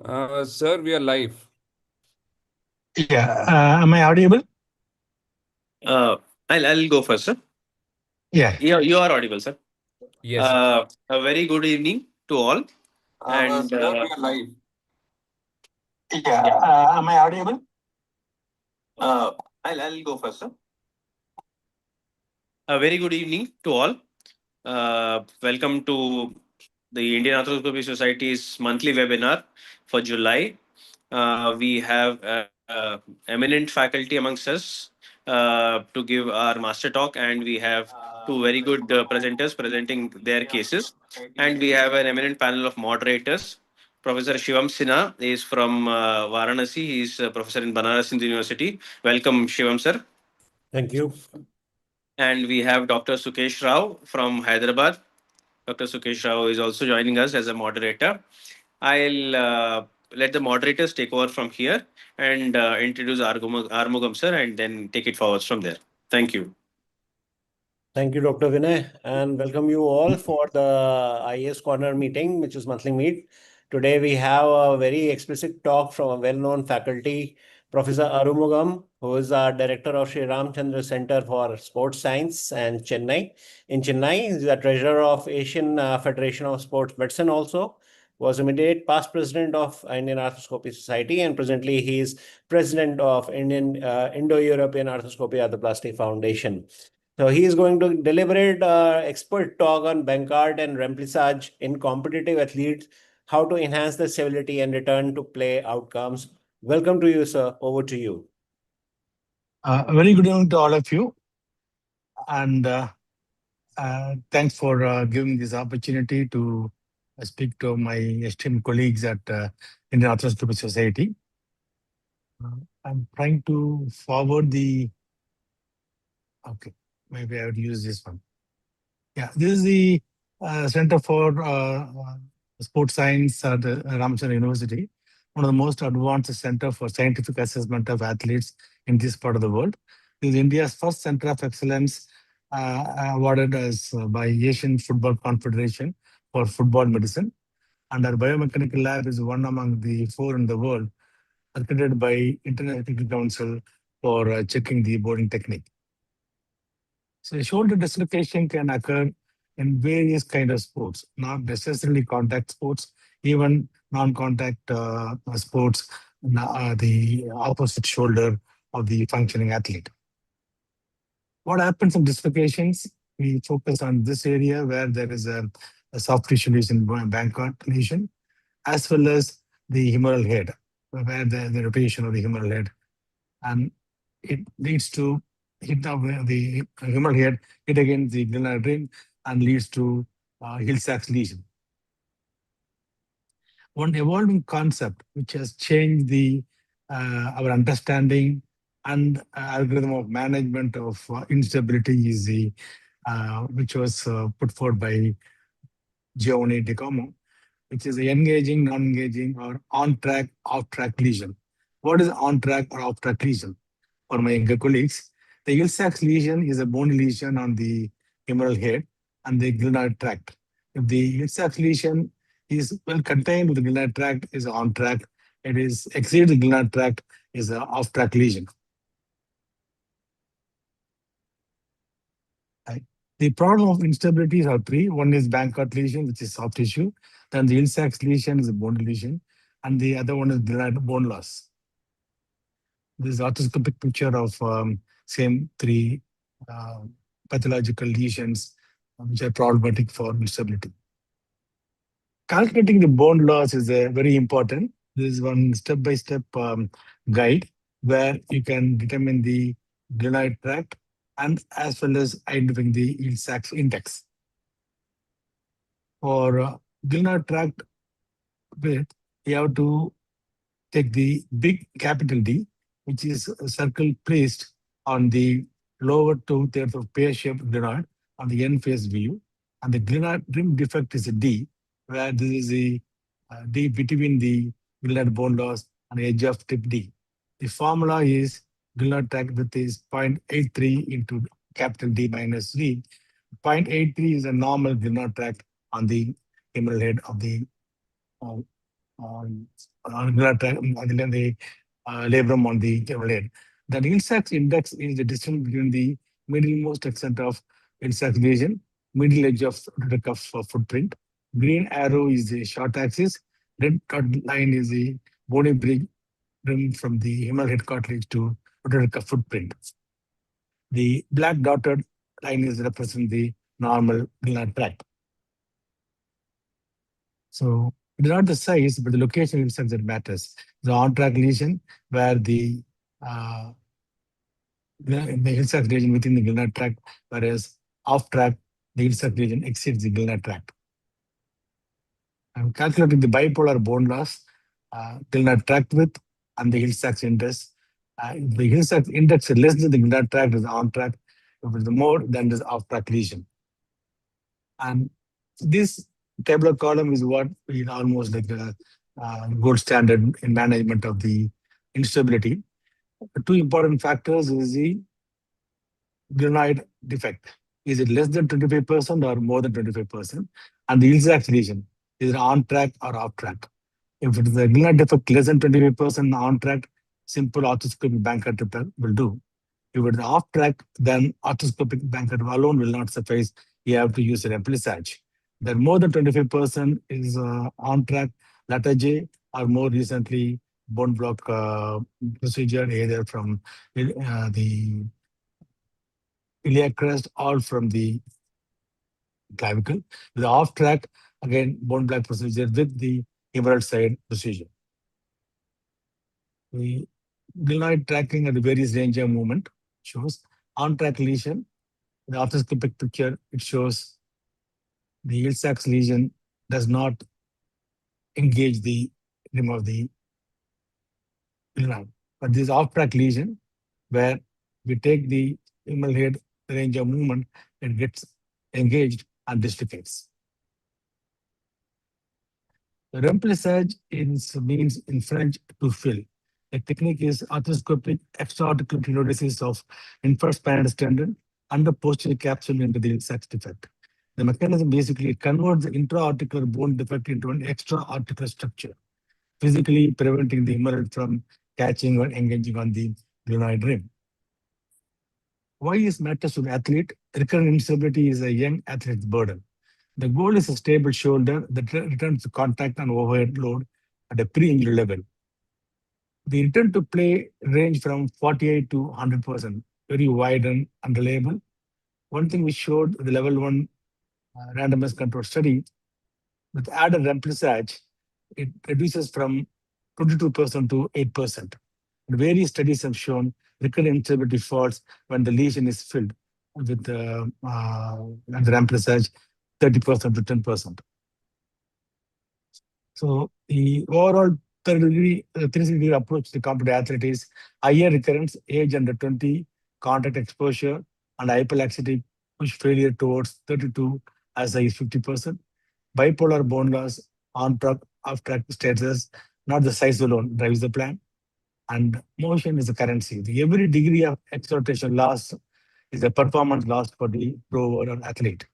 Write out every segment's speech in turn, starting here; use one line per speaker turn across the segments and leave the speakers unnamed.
Sir, we are live.
Yeah. Am I audible?
Uh, I'll go first, sir.
Yeah.
You are audible, sir.
Yes.
A very good evening to all, and
Sir, we are live.
Yeah.
yeah,
Am I audible?
uh, I'll go first, sir. A very good evening to all. Welcome to the Indian Arthroscopy Society's monthly webinar for July. We have eminent faculty amongst us to give our master talk, and we have two very good presenters presenting their cases. And we have an eminent panel of moderators. Professor Shivam Sinha is from Varanasi. He is a professor in Banaras Hindu University. Welcome, Shivam sir.
Thank you.
And we have Dr. Sukesh Rao from Hyderabad. Dr. Sukesh Rao is also joining us as a moderator. I'll let the moderators take over from here and introduce Armugam sir and then take it forward from there. Thank you.
Thank you, Dr. Vinay, and welcome you all for the IAS Corner meeting, which is monthly meet. Today we have a very explicit talk from a well-known faculty, Professor Arumugam, who is our director of Sri Ramchandra Center for Sports Science and Chennai. In Chennai, he is the treasurer of Asian Federation of Sports Medicine also. Was immediate past president of Indian Arthroscopy Society, and presently he is president of Indian Indo-European Arthroscopy Arthroplasty Foundation. So he is going to deliberate expert talk on Bankart and Remplissage in competitive athletes, how to enhance the stability and return to play outcomes. Welcome to you, sir. Over to you.
Very good evening to all of you. And thanks for giving this opportunity to speak to my esteemed colleagues at Indian Arthroscopy Society. I'm trying to forward the. Okay, maybe I would use this one. Yeah, this is the Center for Sports Science at Ramchandra University, one of the most advanced center for scientific assessment of athletes in this part of the world. This is India's first center of excellence awarded as by Asian Football Confederation for football medicine. And our biomechanical lab is one among the four in the world accredited by International Technical Council for checking the boarding technique. So shoulder dislocation can occur in various kind of sports, not necessarily contact sports, even non-contact sports, the opposite shoulder of the functioning athlete. What happens in dislocations? We focus on this area where there is a soft tissue lesion, Bankart lesion, as well as the humeral head, where the rotation of the humeral head, and it leads to hit of the humeral head, hit against the glenoid rim, and leads to Hill-Sachs lesion. One evolving concept which has changed the our understanding and algorithm of management of instability is the which was put forward by Giovanni Di Como, which is the engaging, non-engaging, or on-track, off-track lesion. What is on-track or off-track lesion? For my younger colleagues, the Hill-Sachs lesion is a bony lesion on the humeral head and the glenoid tract. If the Hill-Sachs lesion is well contained with the glenoid tract, is on track. It is exceeds the glenoid tract, is an off-track lesion. Right. The problem of instabilities are three. One is Bankart lesion, which is soft tissue. Then the Hill-Sachs lesion is a bone lesion, and the other one is glenoid bone loss. This is arthroscopic picture of same three pathological lesions which are problematic for instability. Calculating the bone loss is very important. This is one step-by-step guide where you can determine the glenoid tract and as well as identifying the Hill-Sachs index. For glenoid tract width, you have to take the big capital D, which is a circle placed on the lower two-thirds of pear-shaped glenoid on the end-face view, and the glenoid rim defect is a D, where this is the D between the glenoid bone loss and the edge of tip D. The formula is glenoid tract width is 0.83 into capital D minus V. 0.83 is a normal glenoid tract on the humeral head of the the labrum on the head. The Hill-Sachs index is the distance between the middlemost extent of Hill-Sachs lesion, middle edge of the cuff footprint. Green arrow is the short axis. Red dotted line is the bony bridge rim from the humeral head cartilage to rotator cuff footprint. The black dotted line is represent the normal Gillard tract. So it is not the size, but the location itself that matters. The on-track lesion where the Hill-Sachs region within the Gillard tract, whereas off-track, the Hill-Sachs region exceeds the Gillard tract. I'm calculating the bipolar bone loss, Gillard tract width, and the Hill-Sachs index. If the Hill-Sachs index is less than the Gillard tract, is on-track. If it's more, then it is off-track lesion. And this tabular column is what is almost like a gold standard in management of the instability. The two important factors is the glenoid defect. Is it less than 25% or more than 25%? And the Hill-Sachs lesion, is it on track or off track? If it is a glenoid defect less than 25% on track, simple arthroscopic Bankert repair will do. If it is off track, then arthroscopic Bankert alone will not suffice. You have to use a remplissage. Then more than 25% is on track, Latarjet, or more recently bone block procedure either from the iliac crest or from the clavicle. The off track, again, bone block procedure with the humeral side procedure. The glenoid tracking at the various range of movement shows on track lesion. The arthroscopic picture, it shows the Hill-Sachs lesion does not engage the rim of the glenoid. But this off-track lesion, where we take the humeral head range of movement, it gets engaged and dislocates. The remplissage means in French to fill. The technique is arthroscopic extra-articular tenodesis of infraspinatus tendon and the posterior capsule into the Hill-Sachs defect. The mechanism basically converts the intra-articular bone defect into an extra-articular structure, physically preventing the humeral from catching or engaging on the glenoid rim. Why is matters to the athlete? Recurrent instability is a young athlete's burden. The goal is a stable shoulder that returns to contact and overhead load at a pre-injury level. The return to play range from 48 to 100%, very wide and unreliable. One thing we showed the level 1 randomized control study, with added remplissage, it reduces from 22% to 8%. Various studies have shown recurrent instability falls when the lesion is filled with the remplissage 30% to 10%. So the overall 360-degree approach to competitive athlete is higher recurrence, age under 20, contact exposure, and hyperlaxity push failure towards 32 as high as 50%. Bipolar bone loss, on-track, off-track status, not the size alone drives the plan. And motion is the currency. Every degree of exertion loss is a performance loss for the pro or athlete.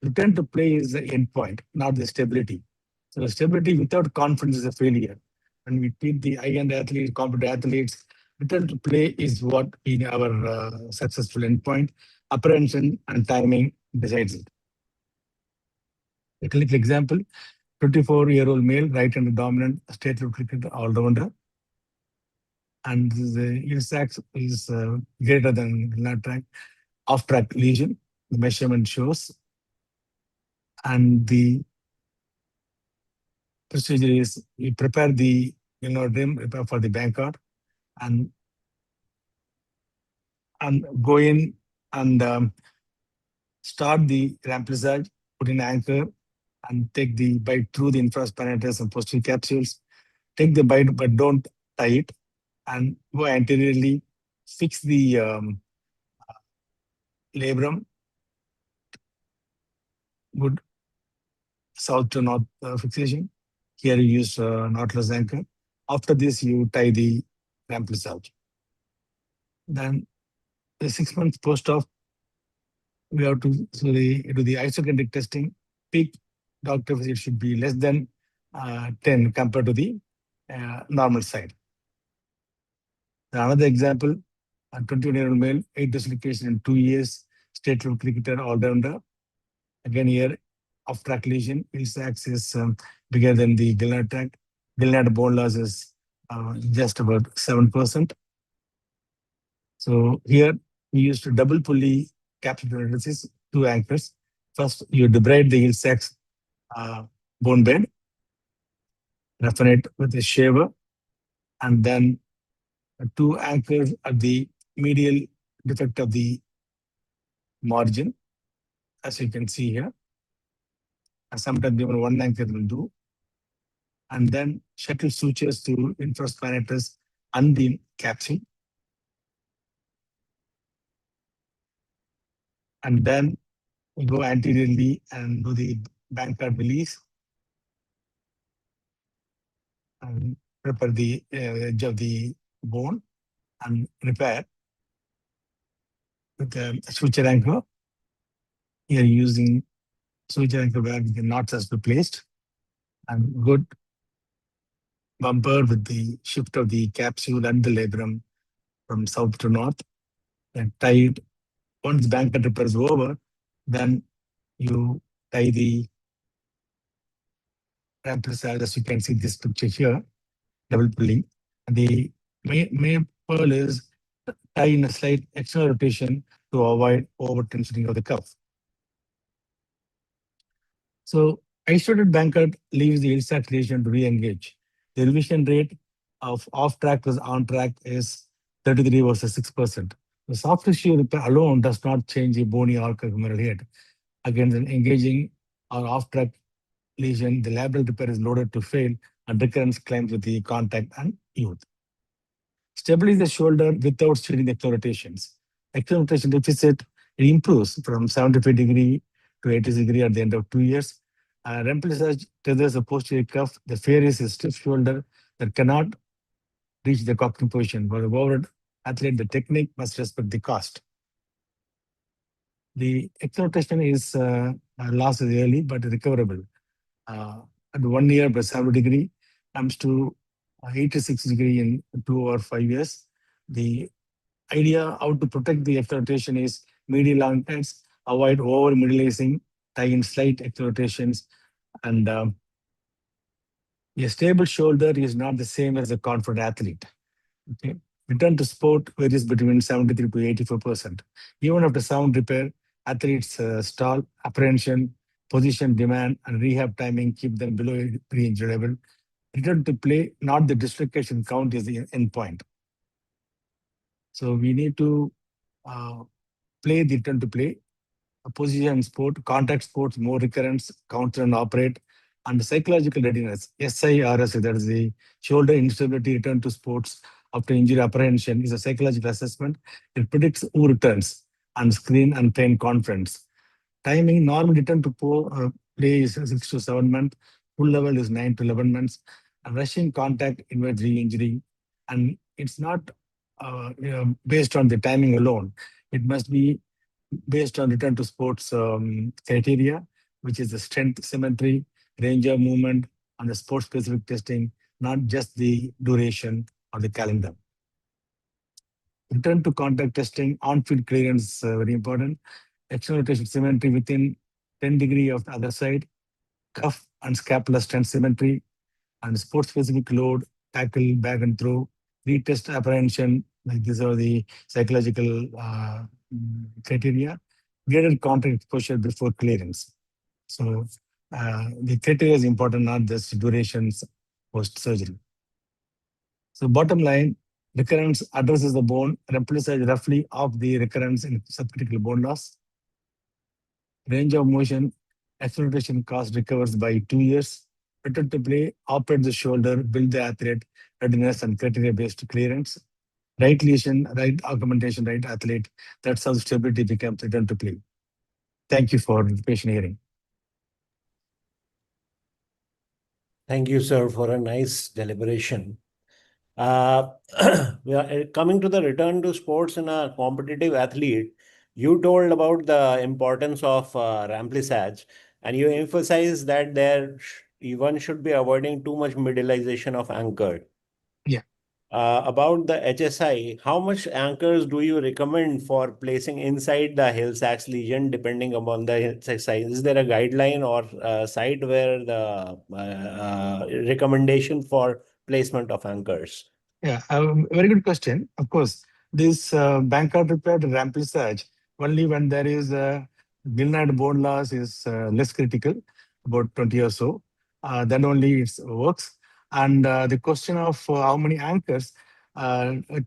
Return to play is the end point, not the stability. So the stability without confidence is a failure. When we treat the high-end athletes, competitive athletes, return to play is what in our successful endpoint. Apprehension and timing decides it. A clinical example, 24-year-old male, right-handed dominant, state-level cricketer, all-rounder. And the Hill-Sachs is greater than glenoid tract, off-track lesion. The measurement shows. And the procedure is we prepare the rim, prepare for the Bankert, and go in and start the remplissage, put in anchor, and take the bite through the infraspinatus and posterior capsules. Take the bite, but don't tie it, and go anteriorly, fix the labrum, good south to north fixation. Here you use knotless anchor. After this, you tie the remplissage. Then the 6 months post-op, we have to do the isokinetic testing. Peak doctor visit should be less than 10 compared to the normal side. Another example, a 21-year-old male, 8 dislocation in 2 years, state level cricketer, all-rounder. Again here, off-track lesion, Ilsax is bigger than the Gilnard track. Gilnard bone loss is just about 7%. So here we used to double pulley capsular analysis, 2 anchors. First, you debride the Ilsax bone bed, roughen it with a shaver, and then 2 anchors at the medial defect of the margin, as you can see here. And sometimes even 1 anchor will do. And then shuttle sutures to infraspinatus and the capsule. And then we go anteriorly and do the Bankart release and prepare the edge of the bone and repair with a suture anchor. Here using suture anchor where the knots has replaced, and good bumper with the shift of the capsule and the labrum from south to north, and tied. Once Bankart repair is over, then you tie the Ramplacage, as you can see this picture here, double pulling. The main pearl is tie in a slight external rotation to avoid over tensioning of the cuff. So isolated Bankart leaves the Ilsax lesion to re-engage. The revision rate of off-track versus on-track is 33 versus 6%. The soft tissue repair alone does not change the bony arc of humeral head. Against an engaging or off-track lesion, the labral repair is loaded to fail and recurrence climbs with the contact and youth. Stabilize the shoulder without steering the external rotations. External rotation deficit improves from 75 degree to 80 degree at the end of 2 years. Remplissage tethers the posterior cuff. The fear is a stiff shoulder that cannot reach the cocking position. For the forward athlete, the technique must respect the cost. The external rotation is lost early but recoverable. At 1 year by 70 degree comes to 86 degree in 2 or 5 years. The idea how to protect the external rotation is medial long tense, avoid over medializing, tie in slight external rotations, and a stable shoulder is not the same as a confident athlete. Okay. Return to sport varies between 73 to 84%. Even after sound repair, athletes stall, apprehension, position demand, and rehab timing keep them below pre-injury level. Return to play, not the dislocation count, is the endpoint. So we need to play the return to play. A position sport, contact sports, more recurrence, counter and operate, and psychological readiness. SIRS, that is the shoulder instability return to sports after injury apprehension, is a psychological assessment. It predicts who returns and screen and train confidence. Timing, normal return to play is 6 to 7 months. Full level is 9 to 11 months. And rushing contact invites re-injury. And it's not based on the timing alone. It must be based on return to sports criteria, which is the strength, symmetry, range of movement, and the sport-specific testing, not just the duration or the calendar. Return to contact testing, on-field clearance, very important. External rotation symmetry within 10 degree of the other side, cuff and scapular strength symmetry, and sport-specific load, tackle, bag and throw, retest apprehension. Like these are the psychological criteria. Graded contact exposure before clearance. So the criteria is important, not just durations post-surgery. So bottom line, recurrence addresses the bone, Remplissage roughly of the recurrence in subcritical bone loss. Range of motion, acceleration cost recovers by 2 years. Return to play, operate the shoulder, build the athlete, readiness and criteria-based clearance. Right lesion, right augmentation, right athlete. That's how stability becomes return to play. Thank you for the patient hearing.
Thank you, sir, for a nice deliberation. We are coming to the return to sports in a competitive athlete. You told about the importance of Remplissage, and you emphasized that there one should be avoiding too much middleization of anchor.
Yeah.
About the HSI, how much anchors do you recommend for placing inside the Hill Sachs lesion depending upon the HSI? Is there a guideline or a site where the recommendation for placement of anchors?
Yeah, very good question. Of course, this Bankart prepared Ramplisage only when there is a glenoid bone loss is less critical, about 20 or so. Then only it works. And the question of how many anchors,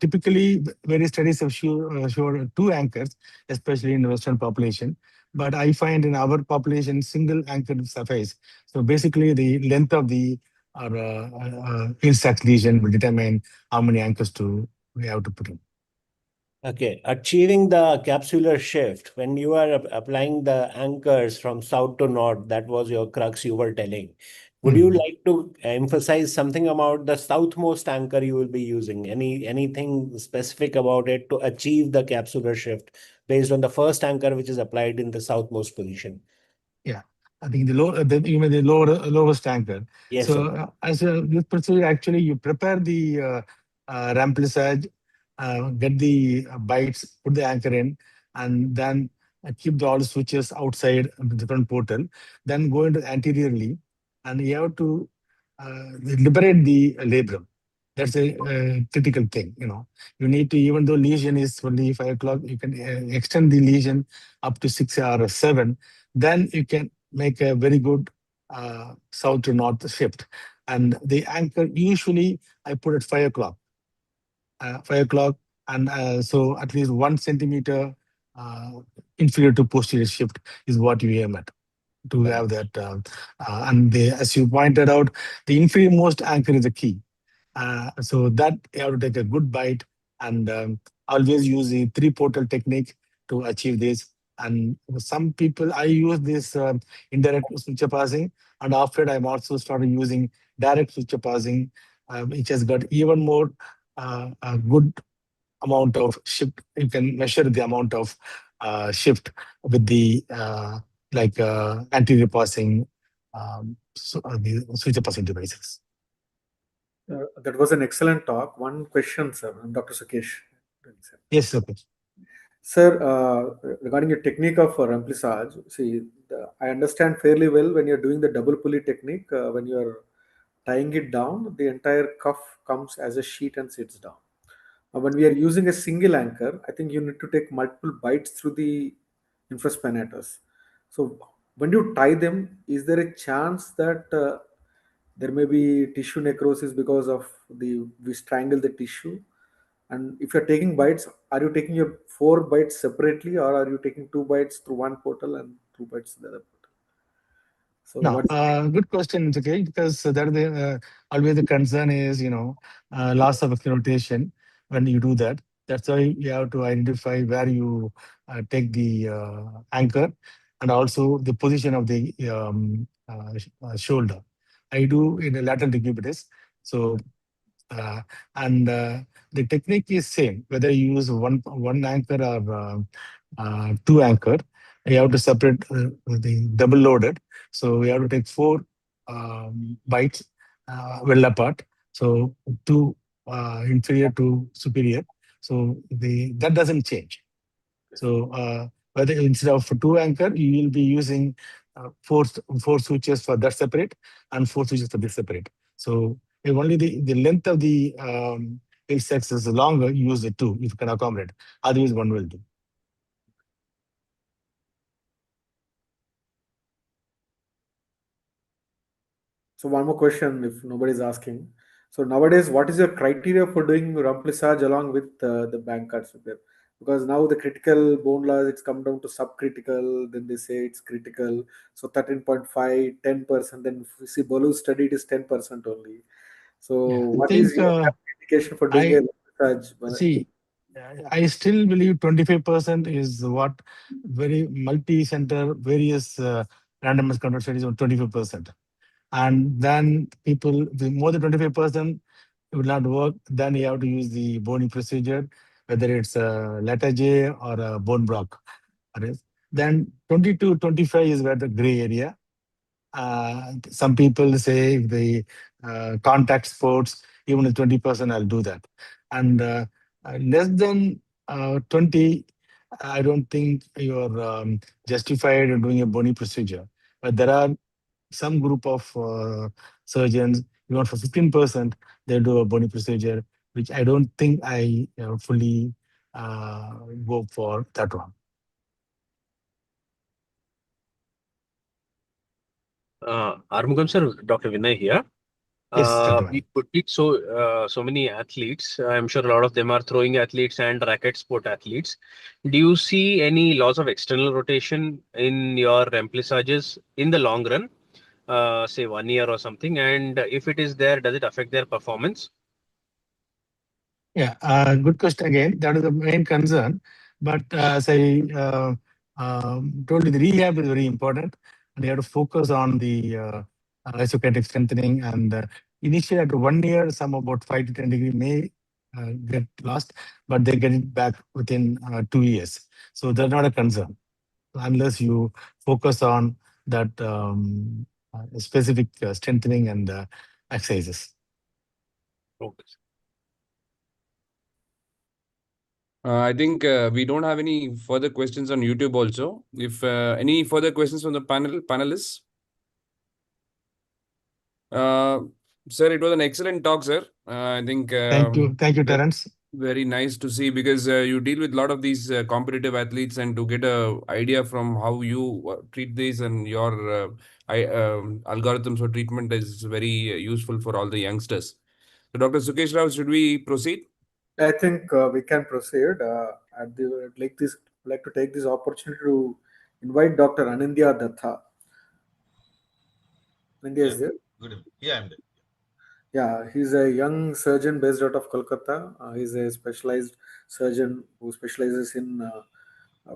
typically various studies have showed 2 anchors, especially in the Western population. But I find in our population, single anchor suffice. So basically, the length of the Hill Sachs lesion will determine how many anchors we have to put in.
Okay, achieving the capsular shift, when you are applying the anchors from south to north, that was your crux you were telling. Would you like to emphasize something about the southmost anchor you will be using? Anything specific about it to achieve the capsular shift based on the first anchor which is applied in the southmost position?
Yeah, I think you mean the lowest anchor.
Yes,
So
sir.
as this procedure, actually you prepare the Ramplisage, get the bites, put the anchor in, and then keep all the switches outside the different portal. Then go into anteriorly, and you have to liberate the labrum. That's a critical thing. You need to, even though lesion is only 5 o'clock, you can extend the lesion up to 6 or 7. Then you can make a very good south to north shift. And the anchor, usually I put at 5 o'clock. 5 o'clock, and so at least 1 centimeter inferior to posterior shift is what you aim at to have that. As you pointed out, the inferior most anchor is the key. So that you have to take a good bite and always use the 3-portal technique to achieve this. And some people, I use this indirect switcher passing, and after I'm also started using direct switcher passing, which has got even more a good amount of shift. You can measure the amount of shift with the anterior passing, the switcher passing devices.
That was an excellent talk. One question, sir, Dr. Sukesh.
Yes, okay.
Sir, regarding your technique of Ramplisage, see, I understand fairly well when you're doing the double pulley technique, when you're tying it down, the entire cuff comes as a sheet and sits down. When we are using a single anchor, I think you need to take multiple bites through the infraspinatus. So when you tie them, is there a chance that there may be tissue necrosis because of we strangle the tissue? And if you're taking bites, are you taking your 4 bites separately, or are you taking 2 bites through one portal and 2 bites through the other portal? So
No, good question, it's okay, because that is always the concern is, loss of rotation when you do that. That's why you have to identify where you take the anchor and also the position of the shoulder. I do in a lateral decubitus. So, the technique is same, whether you use one anchor or 2 anchor. You have to separate the double loaded. So we have to take 4 bites well apart. So 2 inferior to superior. So that doesn't change. So whether instead of 2 anchor, you will be using 4 switches for that separate and 4 switches for this separate. So if only the length of the Hill Sachs is longer, use the 2 if you can accommodate. Otherwise, 1 will do.
So one more question, if nobody's asking. So nowadays, what is your criteria for doing Ramplisage along with the Bankart repair? Because now the critical bone loss, it's come down to subcritical, then they say it's critical. So 13.5, 10%. Then if you see Balu study, it is 10% only. So
Yeah,
what is your indication for doing a Ramplisage?
See, I still believe 25% is what very multi-center, various randomized control studies on 25%. And then people, more than 25% will not work. Then you have to use the boning procedure, whether it's a Latarjet or a bone block. Then 20 to 25 is where the gray area. Some people say if the contact sports, even at 20%, I'll do that. And less than 20, I don't think you're justified in doing a bony procedure. But there are some group of surgeons, even for 15%, they do a bony procedure, which I don't think I fully go for that one.
Armugam sir, Dr. Vinay here.
Yes, gentlemen.
We could meet so many athletes. I'm sure a lot of them are throwing athletes and racket sport athletes. Do you see any loss of external rotation in your remplisages in the long run, say 1 year or something? And if it is there, does it affect their performance?
Yeah, good question again. That is the main concern. But as I told you, the rehab is very important. And you have to focus on the isokinetic strengthening. And initially, after 1 year, some about 5 to 10 degree may get lost, but they get it back within 2 years. So that's not a concern unless you focus on that specific strengthening and exercises.
Okay.
I think we don't have any further questions on YouTube also. If any further questions from the panelists? Sir, it was an excellent talk, sir. I think
Thank you, Terence.
very nice to see, because you deal with a lot of these competitive athletes, and to get a idea from how you treat these and your algorithms for treatment is very useful for all the youngsters. So, Dr. Sukesh Rao, should we proceed?
I think we can proceed. I'd like to take this opportunity to invite Dr. Anindya Datta. Anindya is there?
Good evening. Yeah, I'm there.
Yeah, he's a young surgeon based out of Kolkata. He's a specialized surgeon who specializes in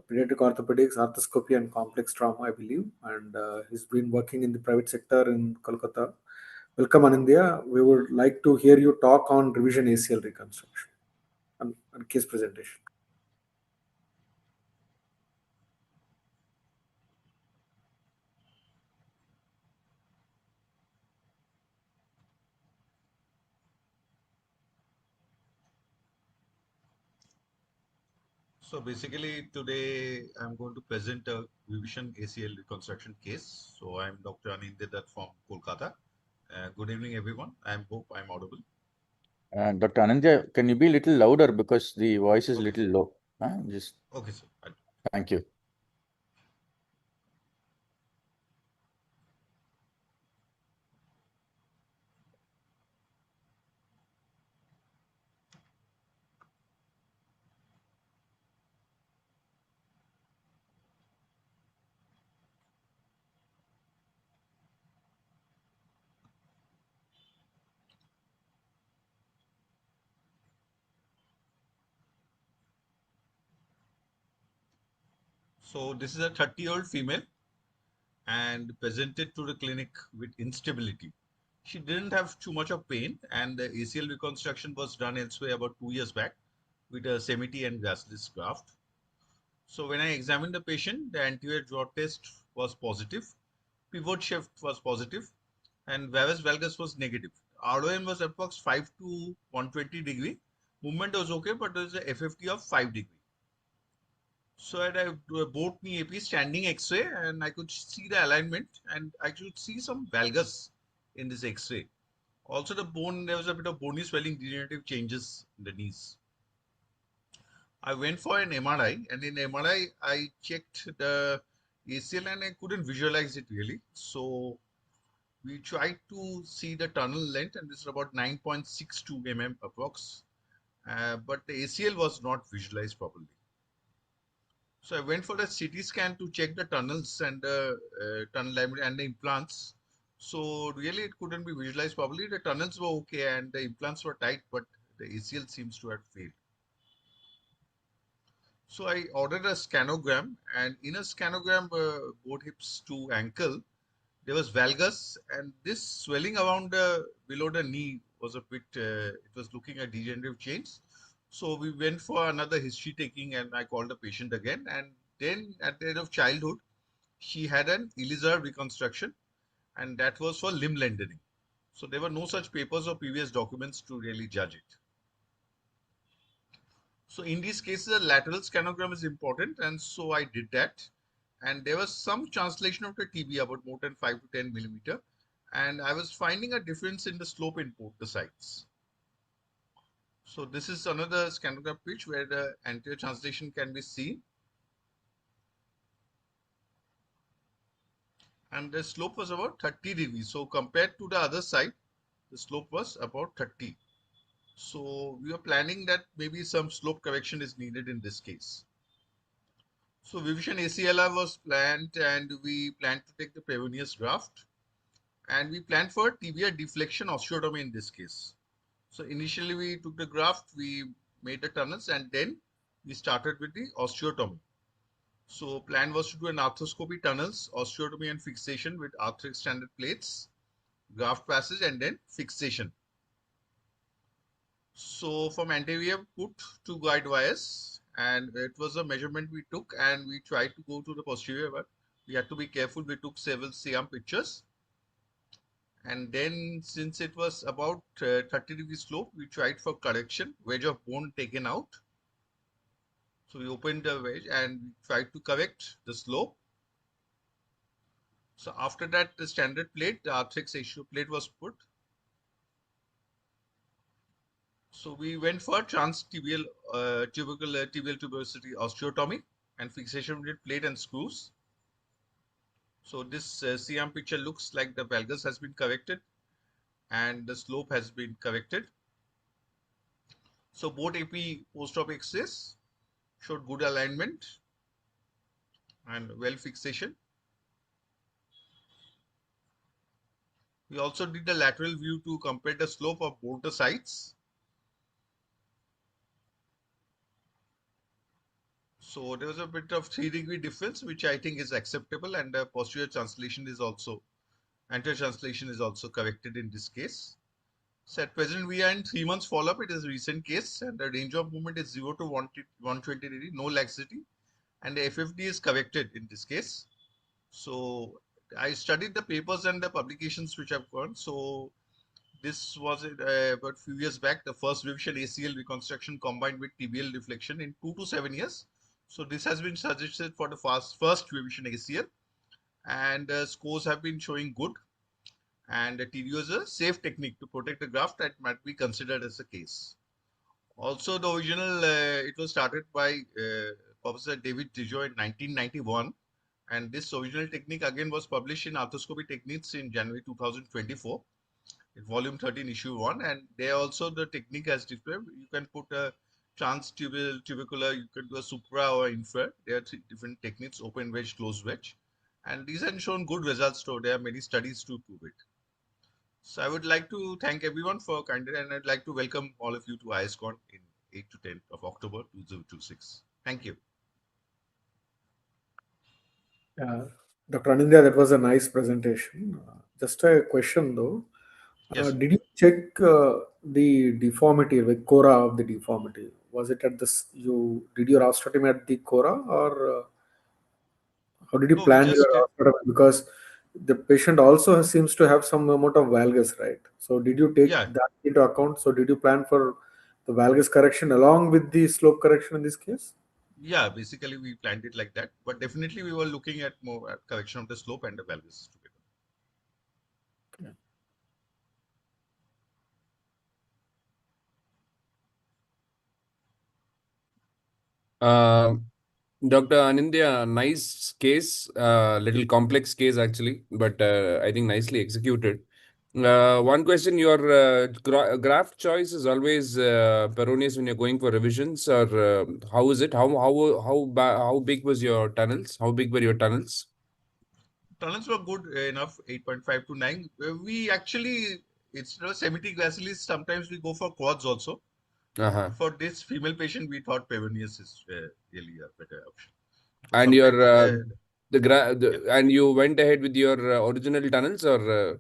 pediatric orthopedics, arthroscopy, and complex trauma, I believe. And he's been working in the private sector in Kolkata. Welcome, Anindya. We would like to hear you talk on revision ACL reconstruction and case presentation.
So basically today I'm going to present a revision ACL reconstruction case. So I'm Dr. Anindya Datta from Kolkata. Good evening, everyone. I hope I'm audible.
Dr. Anindya, can you be a little louder because the voice is a little low? Just
Okay, sir.
thank you.
So this is a 30-year-old female and presented to the clinic with instability. She didn't have too much of pain, and the ACL reconstruction was done elsewhere about 2 years back with a Semity and Gracilis graft. So when I examined the patient, the anterior jaw test was positive, pivot shift was positive, and varus valgus was negative. ROM was approx 5 to 120 degree. Movement was okay, but there was a FFT of 5 degree. So I had a both knee AP standing X-ray, and I could see the alignment, and I could see some valgus in this X-ray. Also the bone, there was a bit of bony swelling, degenerative changes in the knees. I went for an MRI, and in MRI I checked the ACL and I couldn't visualize it really. So we tried to see the tunnel length, and this is about 9.62 mm approx. But the ACL was not visualized properly. So I went for a CT scan to check the tunnels and the tunnel diameter and the implants. So really it couldn't be visualized properly. The tunnels were okay and the implants were tight, but the ACL seems to have failed. So I ordered a scanogram, and in a scanogram, both hips to ankle, there was valgus, and this swelling around below the knee was a bit, it was looking at degenerative change. So we went for another history taking, and I called the patient again. And then at the end of childhood, she had an Elizar reconstruction, and that was for limb lengthening. So there were no such papers or previous documents to really judge it. So in these cases, a lateral scanogram is important, and so I did that. And there was some translation of the TB about more than 5 to 10 millimeter, and I was finding a difference in the slope in both the sides. So this is another scanogram pitch where the anterior translation can be seen. And the slope was about 30 degrees. So compared to the other side, the slope was about 30. So we are planning that maybe some slope correction is needed in this case. So revision ACLR was planned, and we planned to take the Pavonius graft, and we planned for tibia deflection osteotomy in this case. So initially we took the graft, we made the tunnels, and then we started with the osteotomy. So plan was to do an arthroscopy tunnels, osteotomy and fixation with arthritic standard plates, graft passage, and then fixation. So from anterior put 2 guide wires, and it was a measurement we took, and we tried to go to the posterior, but we had to be careful. We took several CM pictures, and then since it was about 30 degree slope, we tried for correction, wedge of bone taken out. So we opened the wedge and we tried to correct the slope. So after that, the standard plate, the R6 issue plate was put. So we went for transtibial tibial tuberosity osteotomy and fixation with plate and screws. So this CM picture looks like the valgus has been corrected and the slope has been corrected. So both AP post-op X-rays showed good alignment and well fixation. We also did the lateral view to compare the slope of both the sides. So there was a bit of 3 degree difference, which I think is acceptable, and the posterior translation is also, anterior translation is also corrected in this case. So at present we are in 3 months follow-up. It is a recent case, and the range of movement is 0 to 120 degree, no laxity, and the FFD is corrected in this case. So I studied the papers and the publications which I've gone. So this was about a few years back, the first revision ACL reconstruction combined with tibial deflection in 2 to 7 years. So this has been suggested for the first revision ACL, and scores have been showing good. And the TDO is a safe technique to protect the graft that might be considered as a case. Also, the original, it was started by Professor David Tijoux in 1991. And this original technique again was published in Arthroscopy Techniques in January 2024. In volume 13, issue 1, and there also the technique has described. You can put a tubercular, you can do a supra or infra. There are 3 different techniques: open wedge, closed wedge, and these have shown good results. So there are many studies to prove it. So I would like to thank everyone for kindly, and I'd like to welcome all of you to ISCON in 8 to 10 of October 2026. Thank you.
Dr. Anindya, that was a nice presentation. Just a question though.
Yes.
Did you check the deformity, the cora of the deformity? Was it at this, did your osteotomy at the cora, or how did you
No, we
plan
just
your osteotomy? Because the patient also seems to have some amount of valgus, right? So did you take
Yeah.
that into account? So did you plan for the valgus correction along with the slope correction in this case?
Yeah, basically we planned it like that, but definitely we were looking at more correction of the slope and the valgus together.
Dr. Anindya, nice case, little complex case actually, but I think nicely executed. One question: your graft choice is always Pavonius when you're going for revisions, or how is it? How big was your tunnels? How big were your tunnels?
Tunnels were good enough, 8.5 to 9. We actually, it's not semi-gracilis. Sometimes we go for quads also.
Uh-huh.
For this female patient, we thought Pavonius is really a better option. So
And your
sometimes,
and you went ahead with your original tunnels, or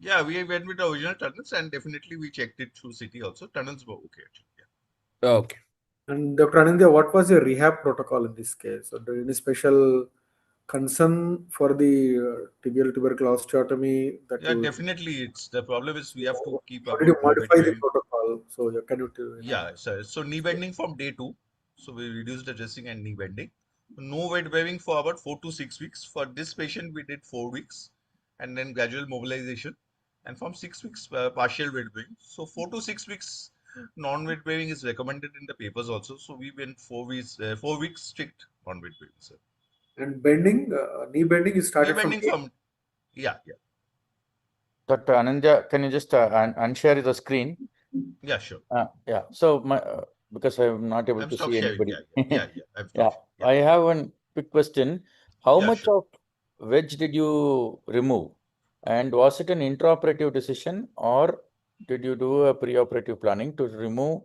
yeah, we went with the original tunnels, and definitely we checked it through CT also. Tunnels were okay actually. Yeah.
okay.
And Dr. Anindya, what was your rehab protocol in this case? Or any special concern for the tibial tubercle osteotomy that
Yeah,
you,
definitely. It's the problem is we have to keep
how did you
about knee bend
modify the
bearing.
protocol? So can you
Yeah, so knee bending from day 2. So we reduced the dressing and knee bending. No weight bearing for about 4 to 6 weeks. For this patient, we did 4 weeks and then gradual mobilization. And from 6 weeks, partial weight bearing. So 4 to 6 weeks non-weight bearing is recommended in the papers also. So we went 4 weeks strict non-weight bearing, sir.
and bending, knee bending is
Knee
started from
bending from, yeah.
Dr. Anindya, can you just unshare the screen?
Yeah, sure.
Yeah. So my because I'm not able
I'm
to
stop
see
sharing.
anybody.
Yeah. I'm
Yeah.
stop sharing.
I have one quick question. How
Yeah,
much
sure.
of wedge did you remove? And was it an intraoperative decision or did you do a preoperative planning to remove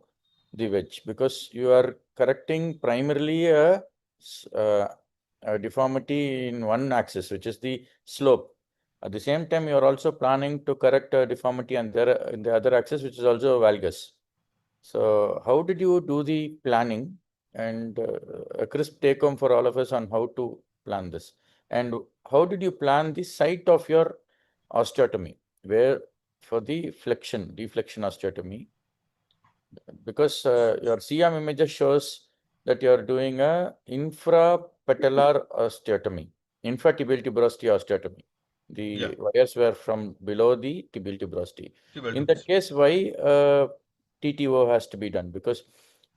the wedge? Because you are correcting primarily a deformity in one axis, which is the slope. At the same time, you are also planning to correct a deformity in the other axis, which is also valgus. So how did you do the planning and a crisp take home for all of us on how to plan this? And how did you plan the site of your osteotomy, where for the deflection osteotomy? Because your CM image shows that you are doing a infrapatellar osteotomy, infratibial tuberosity osteotomy. The wires were from below the tibial tuberosity. In that case, why TTO has to be done? Because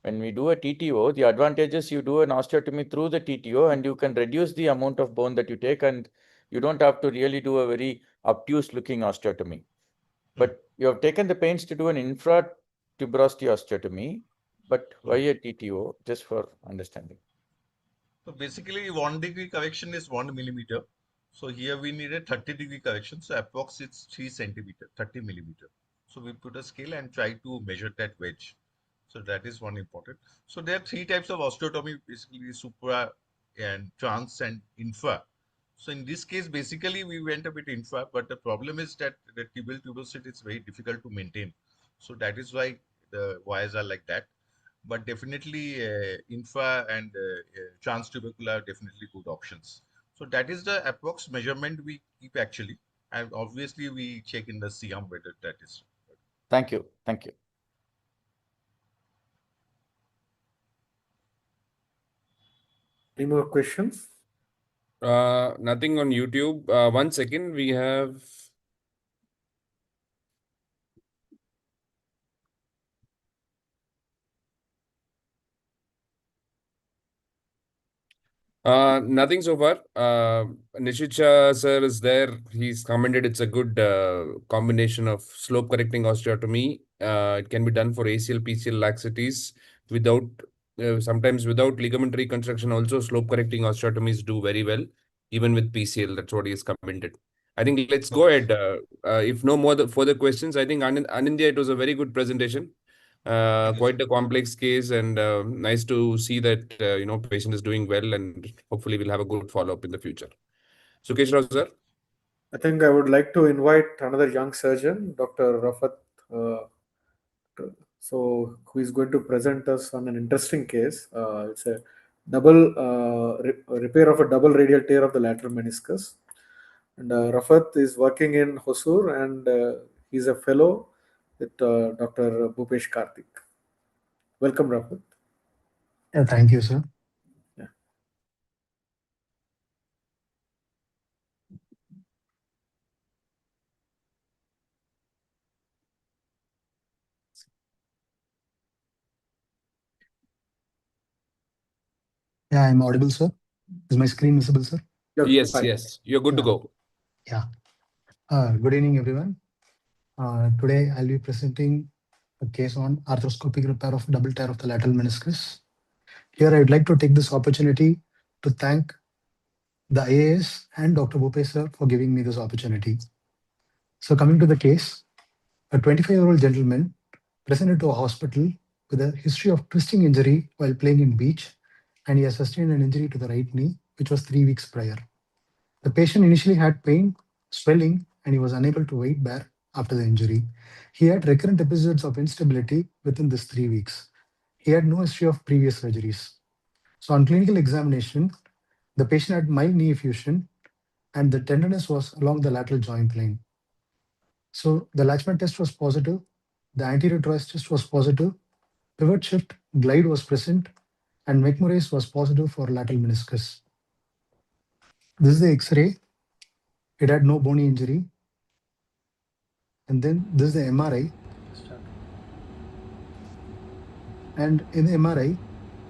when we do a TTO, the advantage is you do an osteotomy through the TTO and you can reduce the amount of bone that you take and you don't have to really do a very obtuse looking osteotomy. But you have taken the pains to do an infratuberosity osteotomy, but why a TTO? Just for understanding.
So basically 1 degree correction is 1 millimeter. So here we need a 30-degree correction. So approx it's 3 centimeter, 30 millimeter. So we put a scale and try to measure that wedge. So that is one important. So there are 3 types of osteotomy, basically supra and trans and infra. So in this case, basically we went a bit infra, but the problem is that the tibial tuberosity is very difficult to maintain. So that is why the wires are like that. But definitely infra and transtubercular are definitely good options. So that is the approx measurement we keep actually. And obviously we check in the CM whether that is.
Thank you. Thank you.
Any more questions?
Nothing on YouTube. 1 second, we have. Nothing so far. Nishit sir is there. He's commented it's a good combination of slope correcting osteotomy. It can be done for ACL, PCL laxities without sometimes without ligament reconstruction. Also, slope correcting osteotomies do very well, even with PCL. That's what he has commented. I think let's go ahead. If no more further questions, I think Anindya, it was a very good presentation. Quite a complex case, and nice to see that patient is doing well, and hopefully we'll have a good follow-up in the future. Sukesh Rao sir.
I think I would like to invite another young surgeon, Dr. Rafat, who is going to present us on an interesting case. It's a double repair of a double radial tear of the lateral meniscus. And Rafat is working in Hosur, and he's a fellow with Dr. Bhupesh Karthik. Welcome, Rafat.
Yeah, thank you, sir.
Yeah.
Yeah, I'm audible, sir. Is my screen visible, sir?
Yes,
Fine.
yes, you're good to go.
Yeah. Good evening, everyone. Today I'll be presenting a case on arthroscopic repair of double tear of the lateral meniscus. Here I would like to take this opportunity to thank the IAS and Dr. Bhupesh sir for giving me this opportunity. So coming to the case, a 25-year-old gentleman presented to a hospital with a history of twisting injury while playing in beach, and he has sustained an injury to the right knee, which was 3 weeks prior. The patient initially had pain, swelling, and he was unable to weight bear after the injury. He had recurrent episodes of instability within this 3 weeks. He had no history of previous surgeries. So on clinical examination, The patient had mild knee effusion and the tenderness was along the lateral joint line. So the Latchman test was positive, the anterior trois test was positive, pivot shift glide was present, and McMurray's was positive for lateral meniscus. This is the X-ray. It had no bony injury. And then this is the MRI. And in the MRI,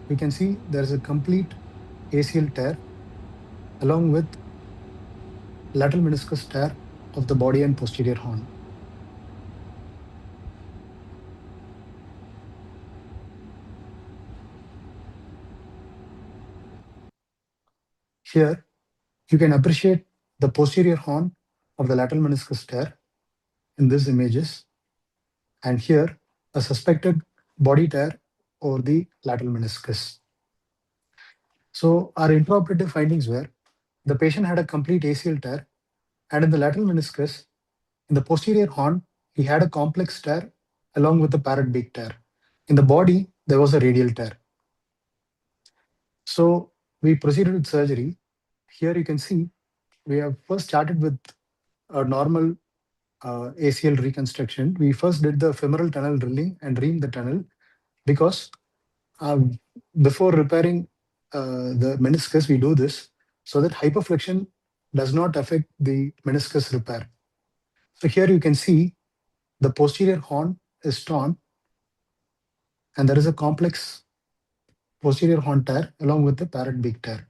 we can see there is a complete ACL tear along with lateral meniscus tear of the body and posterior horn. Here, you can appreciate the posterior horn of the lateral meniscus tear in these images. And here, a suspected body tear over the lateral meniscus. So our intraoperative findings were the patient had a complete ACL tear, and in the lateral meniscus, in the posterior horn, he had a complex tear along with the parrot beak tear. In the body, there was a radial tear. So we proceeded with surgery. Here you can see we have first started with a normal ACL reconstruction. We first did the femoral tunnel drilling and reamed the tunnel because before repairing the meniscus, we do this so that hyperflexion does not affect the meniscus repair. So here you can see the posterior horn is torn and there is a complex posterior horn tear along with the parrot beak tear.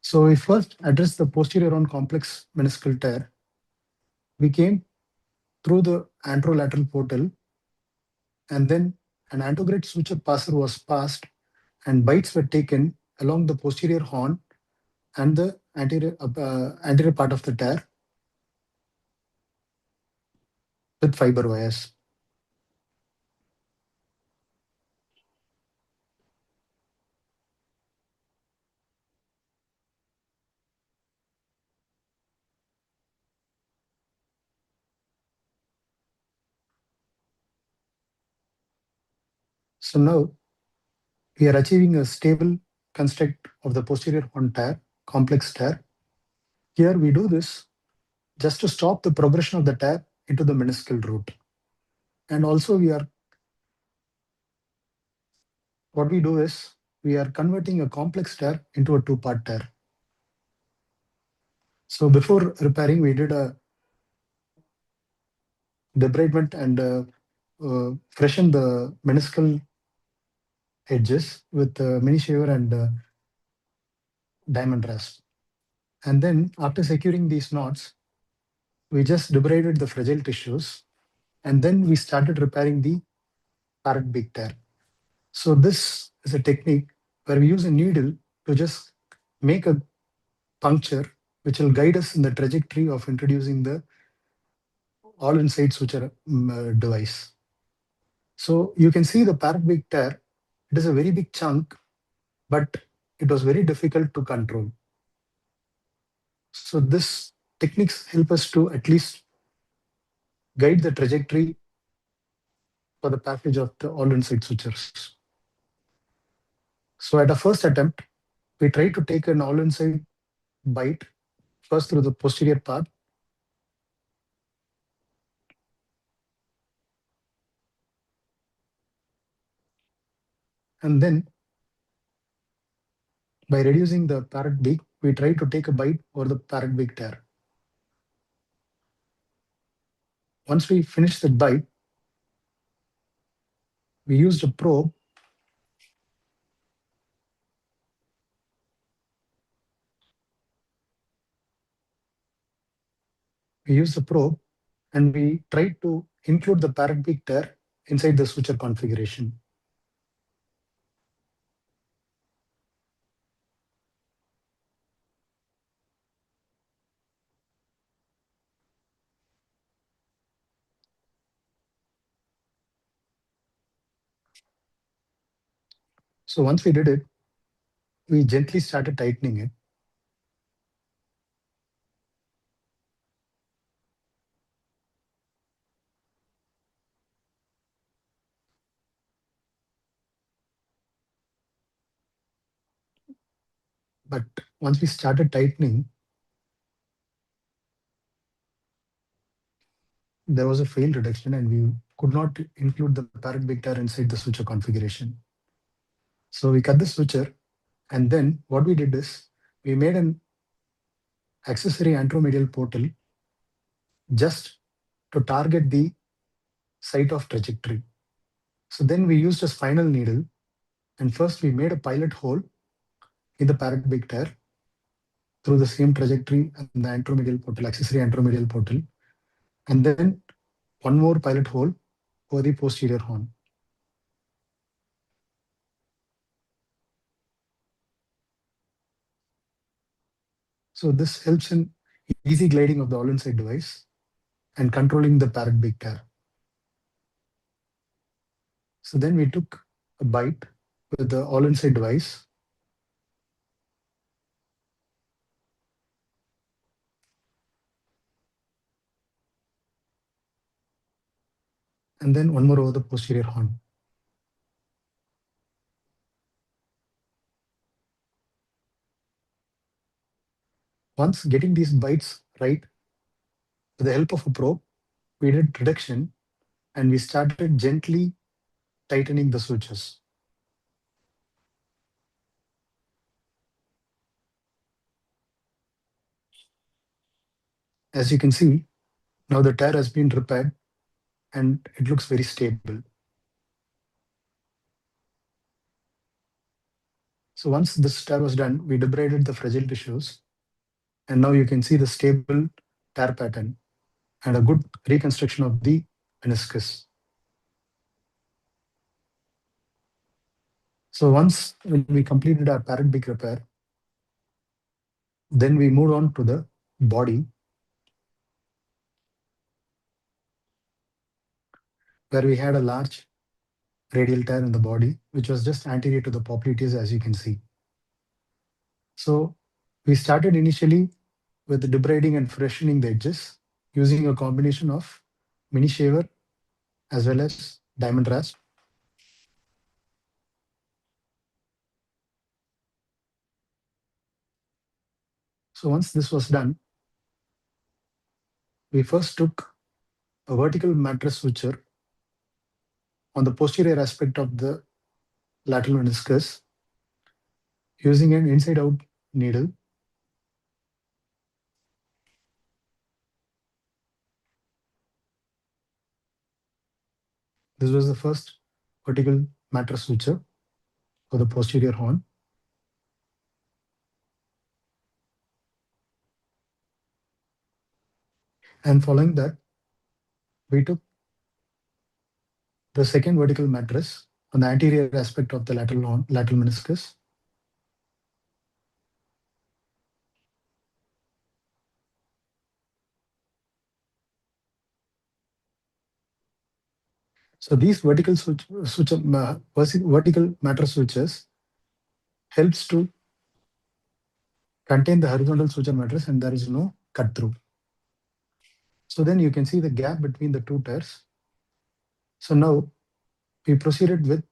So we first addressed the posterior horn complex meniscal tear. We came through the anterolateral portal and then an antegrade suture passer was passed and bites were taken along the posterior horn and the anterior part of the tear with fiber wires. So now we are achieving a stable construct of the posterior horn tear, complex tear. Here we do this just to stop the progression of the tear into the meniscal root. And also what we do is we are converting a complex tear into a two-part tear. So before repairing, we did a debridement and freshen the meniscal edges with mini shaver and diamond rasp. And then after securing these knots, we just debrided the fragile tissues and then we started repairing the parrot beak tear. So this is a technique where we use a needle to just make a puncture which will guide us in the trajectory of introducing the all-inside suture device. So you can see the parrot beak tear. It is a very big chunk, but it was very difficult to control. So this techniques help us to at least guide the trajectory for the passage of the all-inside sutures. So at a first attempt, we try to take an all-inside bite first through the posterior part. And then by reducing the parrot beak, we try to take a bite over the parrot beak tear. Once we finish the bite, we used a probe and we tried to include the parrot beak tear inside the suture configuration. So once we did it, we gently started tightening it. But once we started tightening, there was a fail detection and we could not include the parrot big tear inside the switcher configuration. So we cut the switcher, and then what we did is we made an accessory anteromedial portal just to target the site of trajectory. So then we used a spinal needle, and first we made a pilot hole in the parrot big tear through the same trajectory and the anteromedial portal, accessory anteromedial portal, and then one more pilot hole over the posterior horn. So this helps in easy gliding of the all-inside device and controlling the parrot big tear. So then we took a bite with the all-inside device, and then one more over the posterior horn. Once getting these bites right, with the help of a probe, we did reduction and we started gently tightening the switches. As you can see, now the tear has been repaired and it looks very stable. So once this tear was done, we debrided the fragile tissues, and now you can see the stable tear pattern and a good reconstruction of the meniscus. So once when we completed our parrot beak repair, then we moved on to the body, where we had a large radial tear in the body, which was just anterior to the popliteus, as you can see. So we started initially with debriding and freshening the edges using a combination of mini shaver as well as diamond rasp. So once this was done, we first took a vertical mattress switcher on the posterior aspect of the lateral meniscus using an inside-out needle. This was the first vertical mattress switcher for the posterior horn. And following that, we took the second vertical mattress on the anterior aspect of the lateral meniscus. So these vertical vertical mattress switches helps to contain the horizontal suture mattress, and there is no cut through. So then you can see the gap between the two tears. So now we proceeded with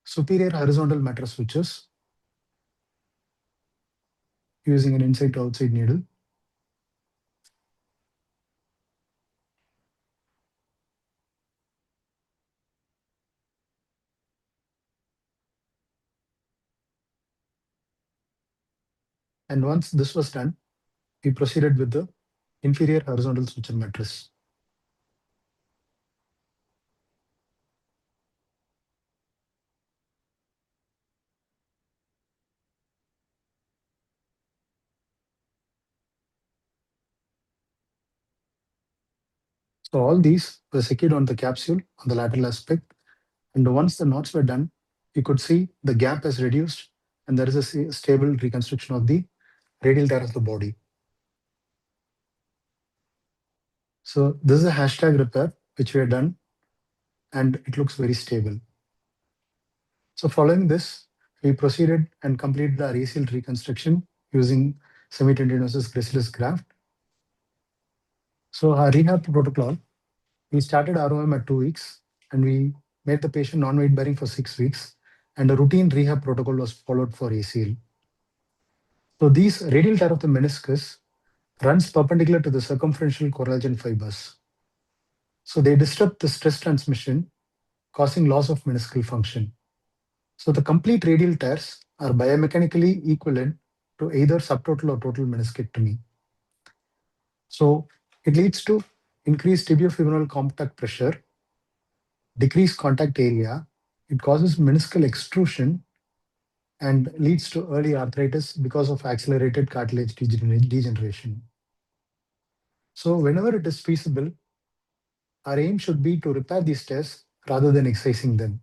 superior horizontal mattress switches using an inside to outside needle. And once this was done, we proceeded with the inferior horizontal suture mattress. So all these were secured on the capsule on the lateral aspect. And once the knots were done, you could see the gap has reduced and there is a stable reconstruction of the radial tear of the body. So this is a hashtag repair which we have done, and it looks very stable. So following this, we proceeded and completed our ACL reconstruction using semitendinosus gracilis graft. So our rehab protocol, we started ROM at 2 weeks and we made the patient non-weight bearing for 6 weeks, and a routine rehab protocol was followed for ACL. So these radial tear of the meniscus runs perpendicular to the circumferential collagen fibers. So they disrupt the stress transmission, causing loss of meniscal function. So the complete radial tears are biomechanically equivalent to either subtotal or total meniscectomy. So it leads to increased tibiofemoral contact pressure, decreased contact area. It causes meniscal extrusion and leads to early arthritis because of accelerated cartilage degeneration. So whenever it is feasible, our aim should be to repair these tears rather than excising them.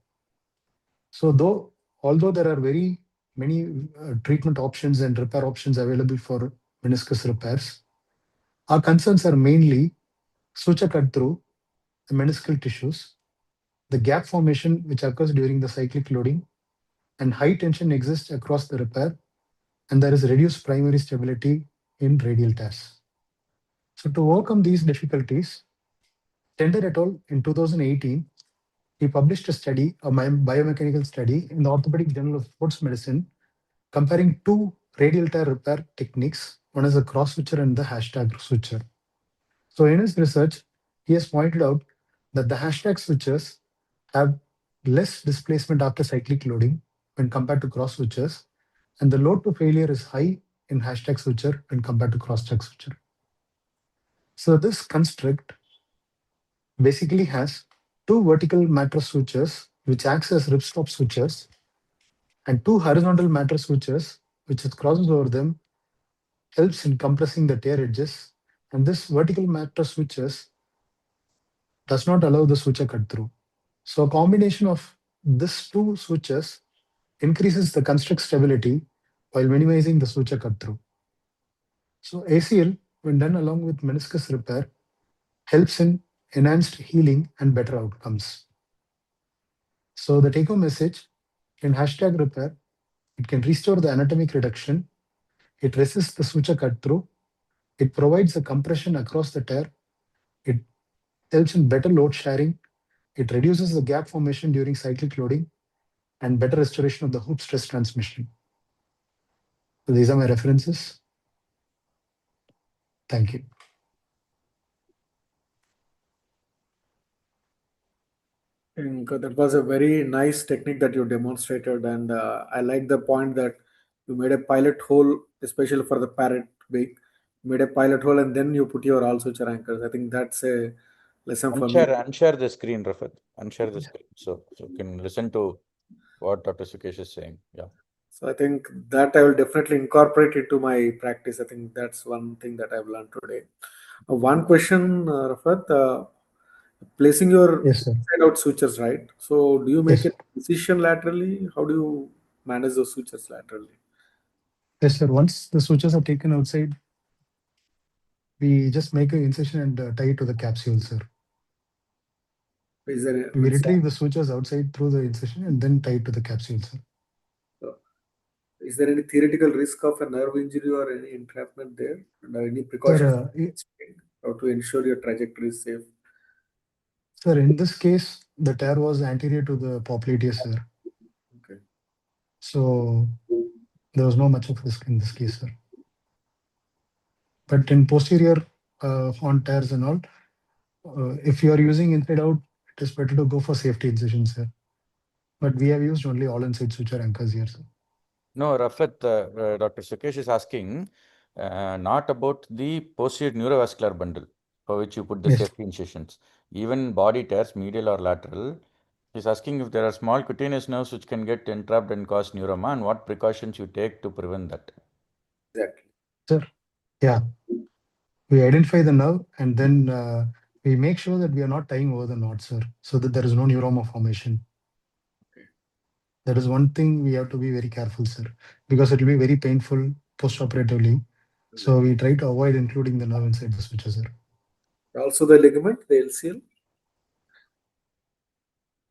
So although there are very many treatment options and repair options available for meniscus repairs, our concerns are mainly suture cut through the meniscal tissues, the gap formation which occurs during the cyclic loading, and high tension exists across the repair, and there is reduced primary stability in radial tears. So to overcome these difficulties, Tender et al. In 2018, he published a study, a biomechanical study in the Orthopedic Journal of Sports Medicine, comparing two radial tear repair techniques. One is a cross suture and the hashtag suture. So in his research, he has pointed out that the hashtag sutures have less displacement after cyclic loading when compared to cross sutures, and the load to failure is high in hashtag suture when compared to cross-check suture. So this construct basically has two vertical mattress sutures which acts as ripstop sutures and two horizontal mattress sutures which crosses over them, helps in compressing the tear edges, and this vertical mattress sutures does not allow the suture cut through. So a combination of these two sutures increases the construct stability while minimizing the suture cut through. So ACL, when done along with meniscus repair, helps in enhanced healing and better outcomes. So the take-home message in hashtag repair, it can restore the anatomic reduction, it resists the suture cut through, it provides a compression across the tear, it helps in better load sharing, it reduces the gap formation during cyclic loading, and better restoration of the hoop stress transmission. So these are my references. Thank you.
I think that was a very nice technique that you demonstrated, and I like the point that you made a pilot hole, especially for the parrot beak. You made a pilot hole, and then you put your all suture anchors. I think that's a lesson for me.
Unshare the screen, Rafat. Unshare the screen, so you can listen to what Dr. Sukesh is saying. Yeah.
So I think that I will definitely incorporate into my practice. I think that's one thing that I've learned today. One question, Rafat, placing your
Yes, sir.
inside out sutures, right? So do you make
Yes.
a incision laterally? How do you manage those sutures laterally?
Yes, sir. Once the sutures are taken outside, we just make an incision and tie it to the capsule, sir.
Is there
We retrieve the sutures outside through the incision and then tie it to the capsule, sir.
is there any theoretical risk of a nerve injury or any entrapment there? And any precautions
Sir,
how to ensure your trajectory is safe?
sir, in this case, the tear was anterior to the popliteus, sir.
Okay.
So there was no much of risk in this case, sir. But in posterior on tears and all, if you are using inside out, it is better to go for safety incision, sir. But we have used only all inside suture anchors here, sir.
No, Rafat, Dr. Sukesh is asking not about the posterior neurovascular bundle for which you put the
Yes.
safety incisions. Even body tears, medial or lateral, he's asking if there are small cutaneous nerves which can get entrapped and cause neuroma and what precautions you take to prevent that.
Exactly.
Sir, yeah. We identify the nerve and then we make sure that we are not tying over the knot, sir, so that there is no neuroma formation.
Okay.
That is one thing we have to be very careful, sir, because it will be very painful post-operatively. So we try to avoid including the nerve inside the suture, sir.
Also the ligament, the LCL?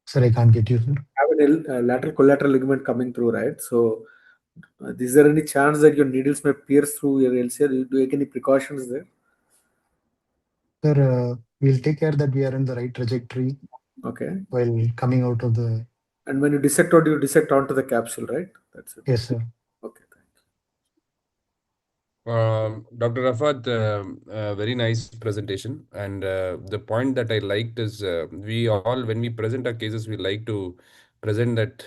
Sir, I can't get you, sir.
Have a lateral collateral ligament coming through, right? So is there any chance that your needles may pierce through your LCL? Do you take any precautions there?
Sir, we'll take care that we are in the right trajectory.
Okay.
While coming out of the...
And when you dissect out, you dissect onto the capsule, right? That's it.
Yes, sir.
Okay, thank
Dr. Rafat, very nice presentation. And the point that I liked is we all, when we present our cases, we like to present that,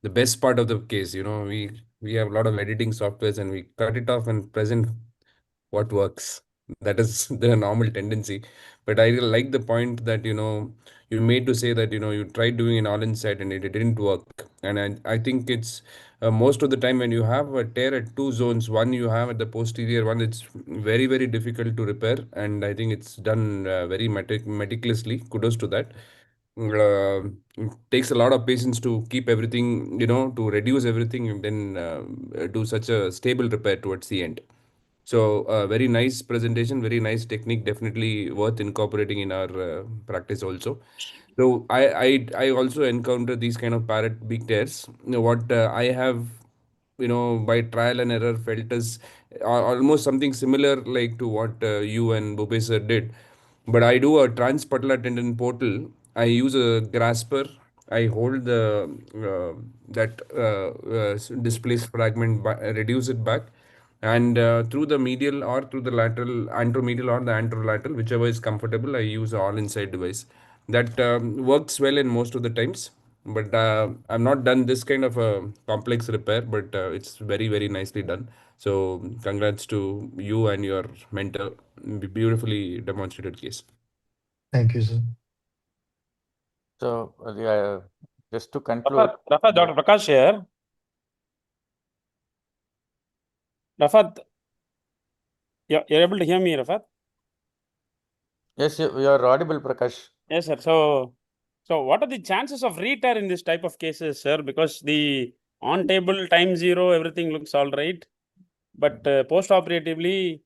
the best part of the case. We have a lot of editing softwares and we cut it off and present what works. That is the normal tendency. But I like the point that, you made to say that, you tried doing an all inside and it didn't work. And I think it's most of the time when you have a tear at two zones, one you have at the posterior one, it's very, very difficult to repair. And I think it's done very meticulously. Kudos to that. It takes a lot of patience to keep everything, to reduce everything and then do such a stable repair towards the end. So, very nice presentation, very nice technique, definitely worth incorporating in our practice also. So, I also encounter these kind of parrot big tears. What I have, by trial and error felt is almost something similar like to what you and Bhupesh sir did. But I do a transpatella tendon portal. I use a grasper. I hold the that displaced fragment, reduce it back, and through the medial or through the lateral, anteromedial or the anterolateral, whichever is comfortable, I use a all inside device. That works well in most of the times. But I've not done this kind of a complex repair, but it's very, very nicely done. So congrats to you and your mentor. Beautifully demonstrated case.
Thank you, sir.
So, just to conclude,
Rafat, Dr. Prakash here. Rafat, you're able to hear me, Rafat?
yes, you are audible, Prakash.
Yes, sir. So what are the chances of retear in this type of cases, sir? Because the on table time zero, everything looks all right, but post-operatively,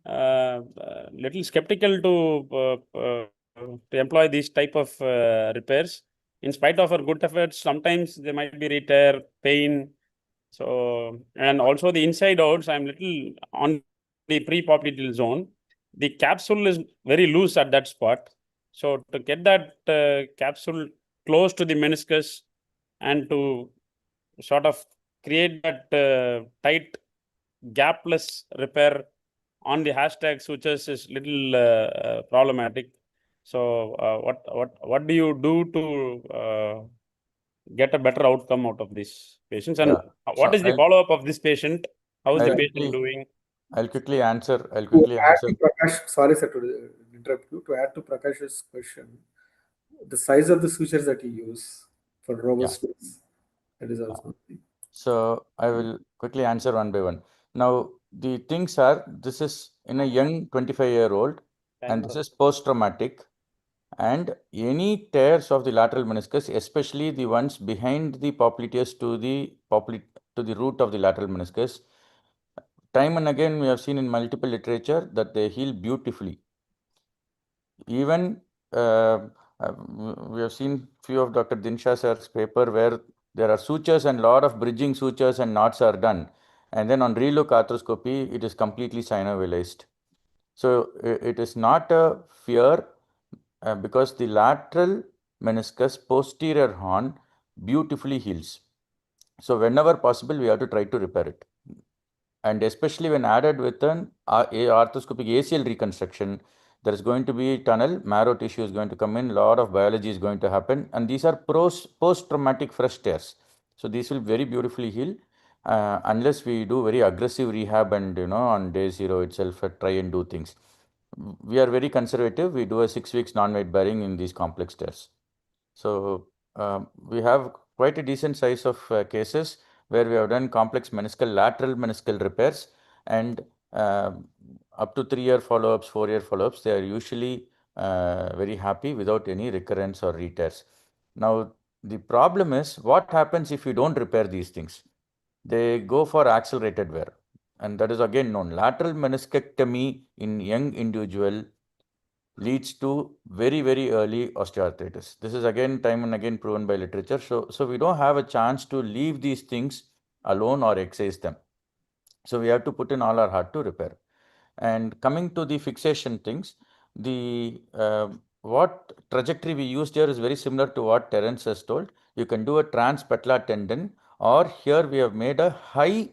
little skeptical to employ these type of repairs. In spite of our good efforts, sometimes there might be retear, pain. So, and also the inside outs, I'm little on the pre-popliteal zone. The capsule is very loose at that spot. So to get that capsule close to the meniscus and to sort of create that tight gapless repair on the hashtag sutures is little problematic. So what do you do to get a better outcome out of these patients? And what is the follow-up of this patient? How is the patient doing?
I'll quickly answer.
To add to Prakash, sorry sir to interrupt you. To add to Prakash's question, the size of the sutures that you use for robustness, that is also.
So I will quickly answer one by one. Now the things are, this is in a young 25-year-old, and this is post-traumatic, and any tears of the lateral meniscus, especially the ones behind the popliteus to the root of the lateral meniscus, time and again we have seen in multiple literature that they heal beautifully. Even we have seen few of Dr. Dinsha sir's paper where there are sutures and lot of bridging sutures and knots are done, and then on relook arthroscopy it is completely synovialized. So it is not a fear because the lateral meniscus posterior horn beautifully heals. So whenever possible we have to try to repair it, and especially when added with an arthroscopic ACL reconstruction, there is going to be tunnel, marrow tissue is going to come in, lot of biology is going to happen, and these are post-traumatic fresh tears. So these will very beautifully heal unless we do very aggressive rehab and on day zero itself try and do things. We are very conservative. We do a 6 weeks non-weight bearing in these complex tears. So we have quite a decent size of cases where we have done complex lateral meniscal repairs, and up to 3-year follow-ups, 4-year follow-ups, they are usually very happy without any recurrence or retears. Now, the problem is what happens if you don't repair these things? They go for accelerated wear, and that is again known. Lateral meniscectomy in young individual leads to very, very early osteoarthritis. This is again time and again proven by literature. So we don't have a chance to leave these things alone or excise them. So we have to put in all our heart to repair. And coming to the fixation things, the what trajectory we used here is very similar to what Terence has told. You can do a transpatellar tendon, or here we have made a high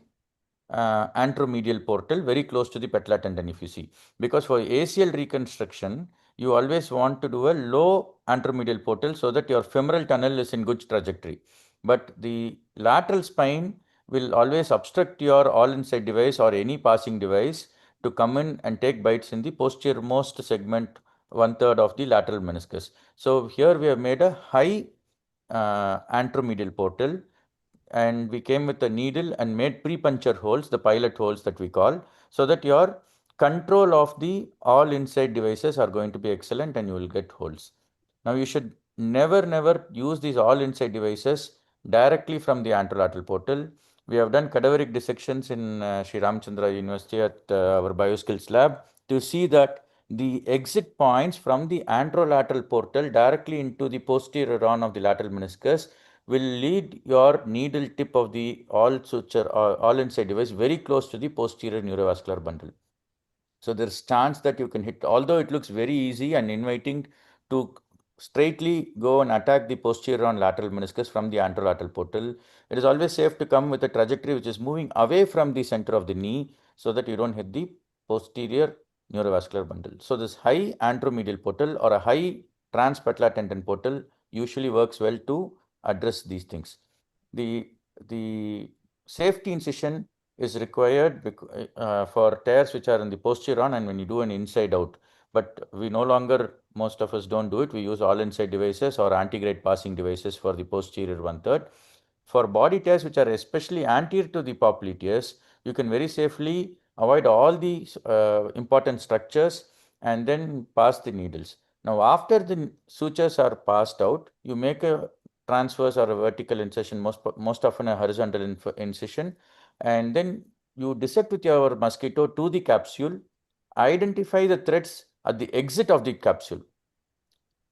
anteromedial portal very close to the patella tendon, if you see. Because for ACL reconstruction, you always want to do a low anteromedial portal so that your femoral tunnel is in good trajectory. But the lateral spine will always obstruct your all inside device or any passing device to come in and take bites in the posterior most segment, 1/3 of the lateral meniscus. So here we have made a high anteromedial portal, and we came with a needle and made pre-puncture holes, the pilot holes that we call, so that your control of the all inside devices are going to be excellent and you will get holes. Now you should never use these all inside devices directly from the anterolateral portal. We have done cadaveric dissections in Sri Ramchandra University at our bioskills lab to see that the exit points from the anterolateral portal directly into the posterior run of the lateral meniscus will lead your needle tip of the all suture or all inside device very close to the posterior neurovascular bundle. So there's chance that you can hit, although it looks very easy and inviting to straightly go and attack the posterior and lateral meniscus from the anterolateral portal, it is always safe to come with a trajectory which is moving away from the center of the knee so that you don't hit the posterior neurovascular bundle. So this high anteromedial portal or a high transpatellar tendon portal usually works well to address these things. The safety incision is required for tears which are in the posterior on and when you do an inside out. But we no longer, most of us don't do it. We use all inside devices or antegrade passing devices for the posterior 1/3. For body tears which are especially anterior to the popliteus, you can very safely avoid all the important structures and then pass the needles. Now, after the sutures are passed out, you make a transverse or a vertical incision, most often a horizontal incision, and then you dissect with your mosquito to the capsule, identify the threads at the exit of the capsule,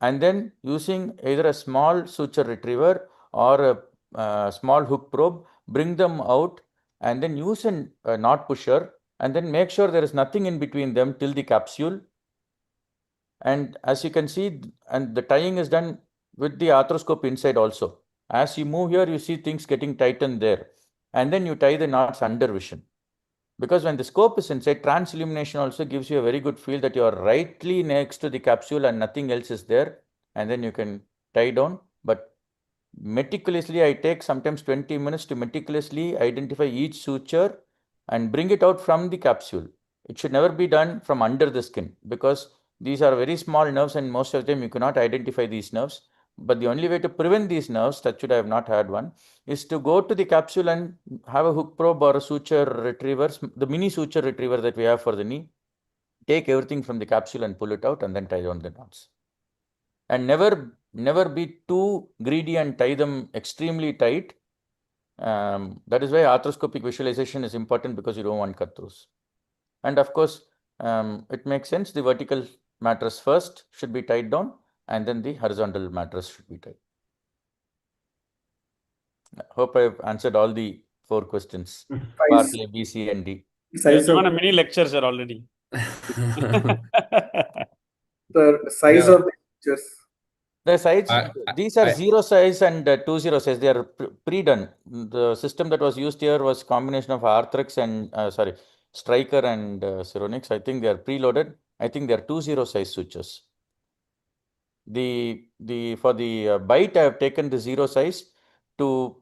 and then using either a small suture retriever or a small hook probe, bring them out and then use a knot pusher and then make sure there is nothing in between them till the capsule. And as you can see, and the tying is done with the arthroscope inside also. As you move here, you see things getting tightened there. And then you tie the knots under vision. Because when the scope is inside, transillumination also gives you a very good feel that you are rightly next to the capsule and nothing else is there. And then you can tie down. But meticulously, I take sometimes 20 minutes to meticulously identify each suture and bring it out from the capsule. It should never be done from under the skin because these are very small nerves and most of the time you cannot identify these nerves. But the only way to prevent these nerves, touch wood I have not had one, is to go to the capsule and have a hook probe or a suture retriever, the mini suture retriever that we have for the knee, take everything from the capsule and pull it out and then tie down the knots. And never be too greedy and tie them extremely tight. That is why arthroscopic visualization is important because you don't want cut throughs. And of course, it makes sense. The vertical mattress first should be tied down and then the horizontal mattress should be tied. I hope I've answered all the 4 questions. Part A, B, C, and D.
You've given a mini lecture, sir, already.
The size of the pictures.
The size, these are 0 size and 20 size. They are pre-done. The system that was used here was combination of Arthrex and Stryker and Ceronix. I think they are preloaded. I think they are 20 size sutures. For the bite, I have taken the 0 size to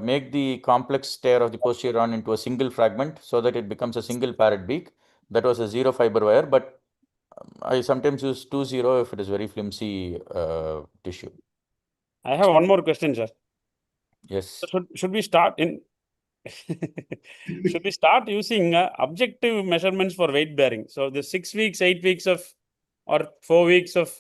make the complex tear of the posterior run into a single fragment so that it becomes a single parrot beak. That was a 0 fiber wire, but I sometimes use 20 if it is very flimsy tissue.
I have one more question, sir.
Yes.
Should we start in? Should we start using objective measurements for weight bearing? So the 6 weeks, 8 weeks of, or 4 weeks of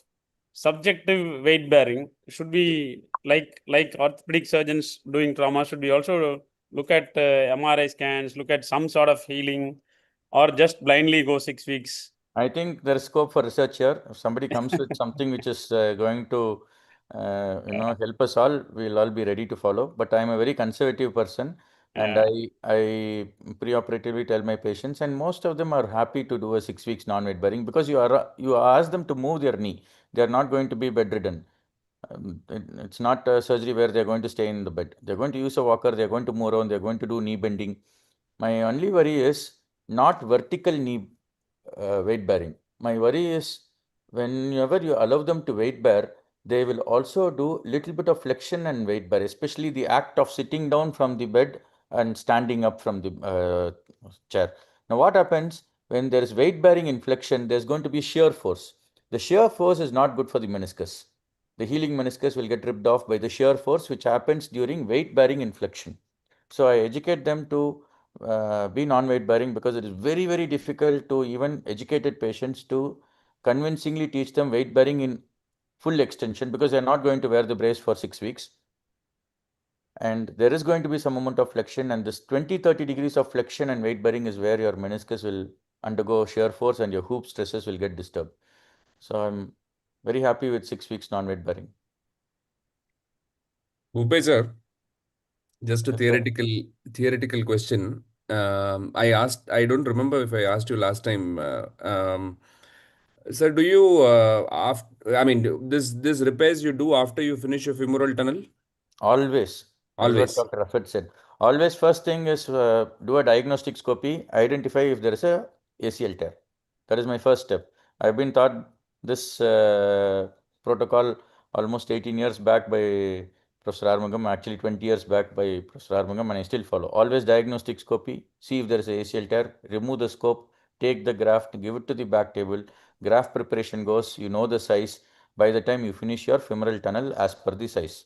subjective weight bearing should be like orthopedic surgeons doing trauma. Should we also look at MRI scans, look at some sort of healing, or just blindly go 6 weeks?
I think there is scope for research here. If somebody comes with something which is going to help us all, we'll all be ready to follow. But I'm a very conservative person. And I preoperatively tell my patients, and most of them are happy to do a 6 weeks non-weight bearing because you ask them to move their knee. They are not going to be bedridden. It's not a surgery where they're going to stay in the bed. They're going to use a walker. They're going to move around. They're going to do knee bending. My only worry is not vertical knee weight bearing. My worry is whenever you allow them to weight bear, they will also do little bit of flexion and weight bear, especially the act of sitting down from the bed and standing up from the chair. Now, what happens when there is weight bearing in flexion? There's going to be shear force. The shear force is not good for the meniscus. The healing meniscus will get ripped off by the shear force, which happens during weight bearing in flexion. So I educate them to be non-weight bearing because it is very, very difficult to even educated patients to convincingly teach them weight bearing in full extension because they're not going to wear the brace for 6 weeks. And there is going to be some amount of flexion, and this 20-30 degrees of flexion and weight bearing is where your meniscus will undergo shear force and your hoop stresses will get disturbed. So I'm very happy with 6 weeks non-weight bearing.
Bhupesh sir, just a
Yes, sir.
theoretical question. I don't remember if I asked you last time. Sir, do you I mean, this repairs you do after you finish your femoral tunnel?
Always, as what
Always.
Dr. Raffet said. Always, first thing is do a diagnostic scopy, identify if there is a ACL tear. That is my first step. I've been taught this protocol almost 18 years back by Professor Armugam, actually 20 years back by Professor Armugam, and I still follow. Always diagnostic scopy, see if there is a ACL tear, remove the scope, take the graft, give it to the back table. Graft preparation goes, you know the size. By the time you finish your femoral tunnel as per the size.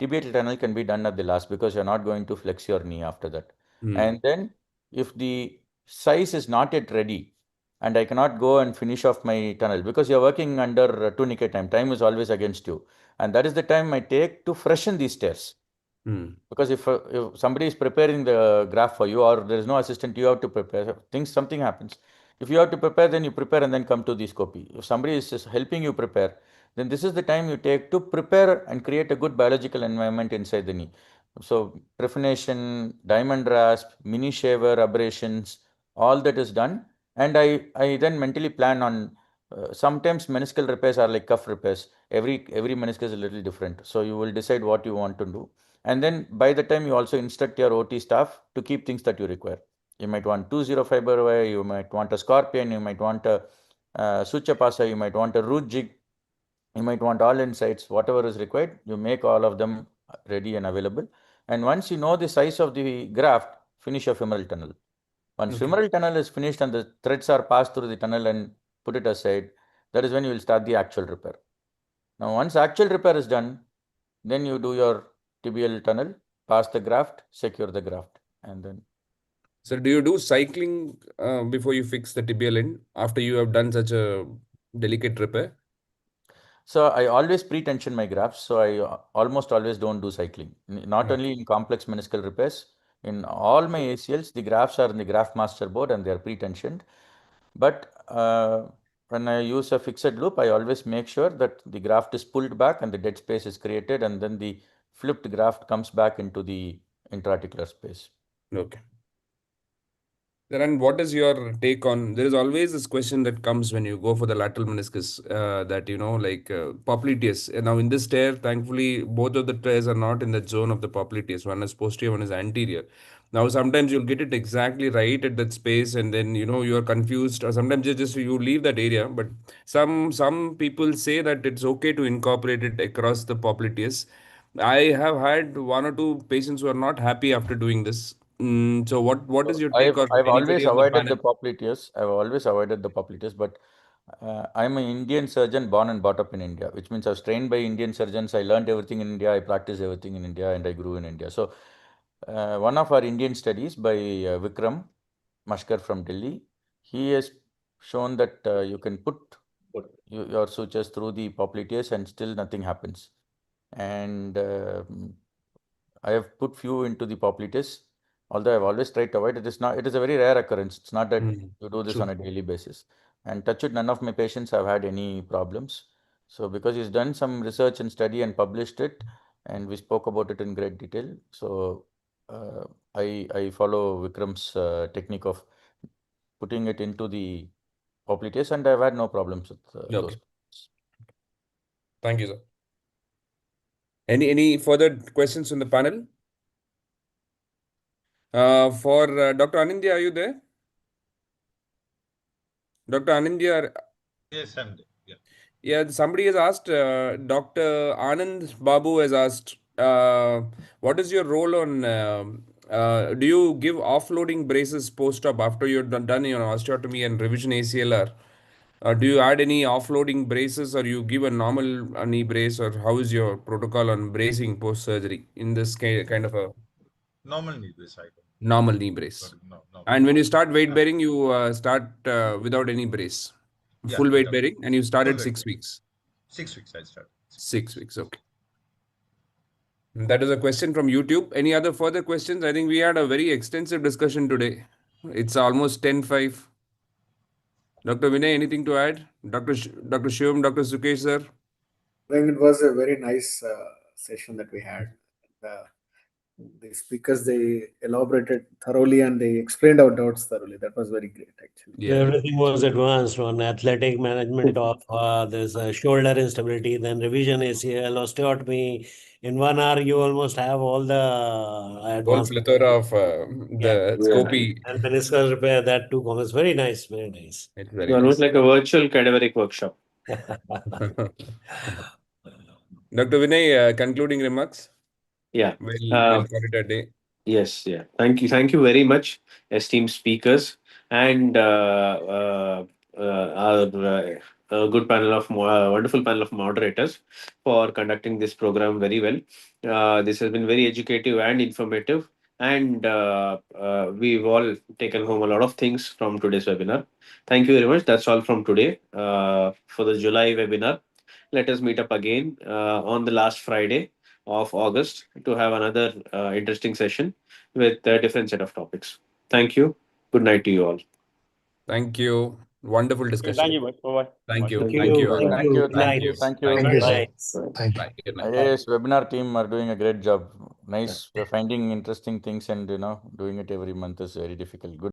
Tibial tunnel can be done at the last because you're not going to flex your knee after that. And then if the size is not yet ready and I cannot go and finish off my tunnel because you're working under tourniquet time, time is always against you. And that is the time I take to freshen these stairs. Because if somebody is preparing the graph for you or there is no assistant, you have to prepare. Something happens. If you have to prepare, then you prepare and then come to the scopy. If somebody is just helping you prepare, then this is the time you take to prepare and create a good biological environment inside the knee. So prefinition, diamond rasp, mini shaver, abrasions, all that is done. And I then mentally plan on sometimes meniscal repairs are like cuff repairs. Every meniscus is a little different. So you will decide what you want to do. And then by the time you also instruct your OT staff to keep things that you require. You might want 2-0 fiber wire, you might want a scorpion, you might want a suture pasa, you might want a root jig, you might want all insights, whatever is required, you make all of them ready and available. And once you know the size of the graft, finish your femoral tunnel. Once femoral tunnel is finished and the threads are passed through the tunnel and put it aside, that is when you will start the actual repair. Now, once actual repair is done, then you do your tibial tunnel, pass the graft, secure the graft, and then.
So, do you do cycling before you fix the tibial end after you have done such a delicate repair?
So I always pre-tension my grafts, so I almost always don't do cycling. Not only in complex meniscal repairs, in all my ACLs, the grafts are in the graft master board and they are pre-tensioned. But when I use a fixed loop, I always make sure that the graft is pulled back and the dead space is created, and then the flipped graft comes back into the intra-articular space.
Okay. And what is your take on? There is always this question that comes when you go for the lateral meniscus that, like popliteus. Now, in this tear, thankfully, both of the tears are not in the zone of the popliteus. One is posterior, one is anterior. Now, sometimes you'll get it exactly right at that space, and then, you're confused, or sometimes you leave that area. But some people say that it's okay to incorporate it across the popliteus. I have had 1 or 2 patients who are not happy after doing this. So what is your take, or
I've
anybody
always
on the
avoided the
panel?
popliteus. I've always avoided the popliteus, but I'm an Indian surgeon born and brought up in India, which means I was trained by Indian surgeons. I learned everything in India. I practiced everything in India, and I grew in India. So one of our Indian studies by Vikram Mashkar from Delhi, he has shown that you can put your sutures through the popliteus and still nothing happens. And I have put few into the popliteus, although I've always tried to avoid it. It is a very rare occurrence. It's not that you do this
True.
on a daily basis. And touch wood, none of my patients have had any problems. So because he's done some research and study and published it, and we spoke about it in great detail. So I follow Vikram's technique of putting it into the popliteus, and I've had no problems with those.
Okay. Thank you, sir. Any further questions from the panel? For Dr. Anindya, are you there? Dr. Anindya,
Yes, I'm there. Yeah.
yeah, somebody has asked, Dr. Anand Babu has asked, what is your role on, do you give offloading braces post-op after you're done your osteotomy and revision ACLR? Do you add any offloading braces or you give a normal knee brace, or how is your protocol on bracing post-surgery in this kind of a
Normal knee brace, I don't.
normal knee brace?
No.
And when you start weight bearing, you start without any brace.
Yeah,
Full weight
without-
bearing, and you start
full
at
weight
6
bearing.
weeks.
6 weeks I started.
6 weeks, okay. That is a question from YouTube. Any other further questions? I think we had a very extensive discussion today. It's almost 10:05. Dr. Vinay, anything to add? Dr. Shivam, Dr. Sukesh, sir?
I think it was a very nice session that we had. The speakers, they elaborated thoroughly and they explained our doubts thoroughly. That was very great, actually.
Yeah.
Everything was advanced on athletic management of this shoulder instability, then revision ACL, osteotomy. In 1 hour, you almost have all the
Whole
advanced
plethora of the scopy.
and meniscus repair. That too comes very nice, very nice.
It's very
Almost
nice.
like a virtual cadaveric workshop.
Dr. Vinay, concluding remarks?
Yeah.
We'll call it a day.
Yes, yeah. Thank you very much, esteemed speakers, and our good panel of wonderful panel of moderators for conducting this program very well. This has been very educative and informative, and we've all taken home a lot of things from today's webinar. Thank you very much. That's all from today for the July webinar. Let us meet up again on the last Friday of August to have another interesting session with a different set of topics. Thank you. Good night to you all.
Thank you. Wonderful discussion.
Thank you. Bye-bye.
Thank you.
Thank
Thank
you.
you.
Thank you.
Good
Thank
night.
you. Thank you.
Thank you, sir.
Bye.
Thank you.
Bye. Good night.
IAS webinar team are doing a great job. Nice. We're finding interesting things and doing it every month is very difficult. Good.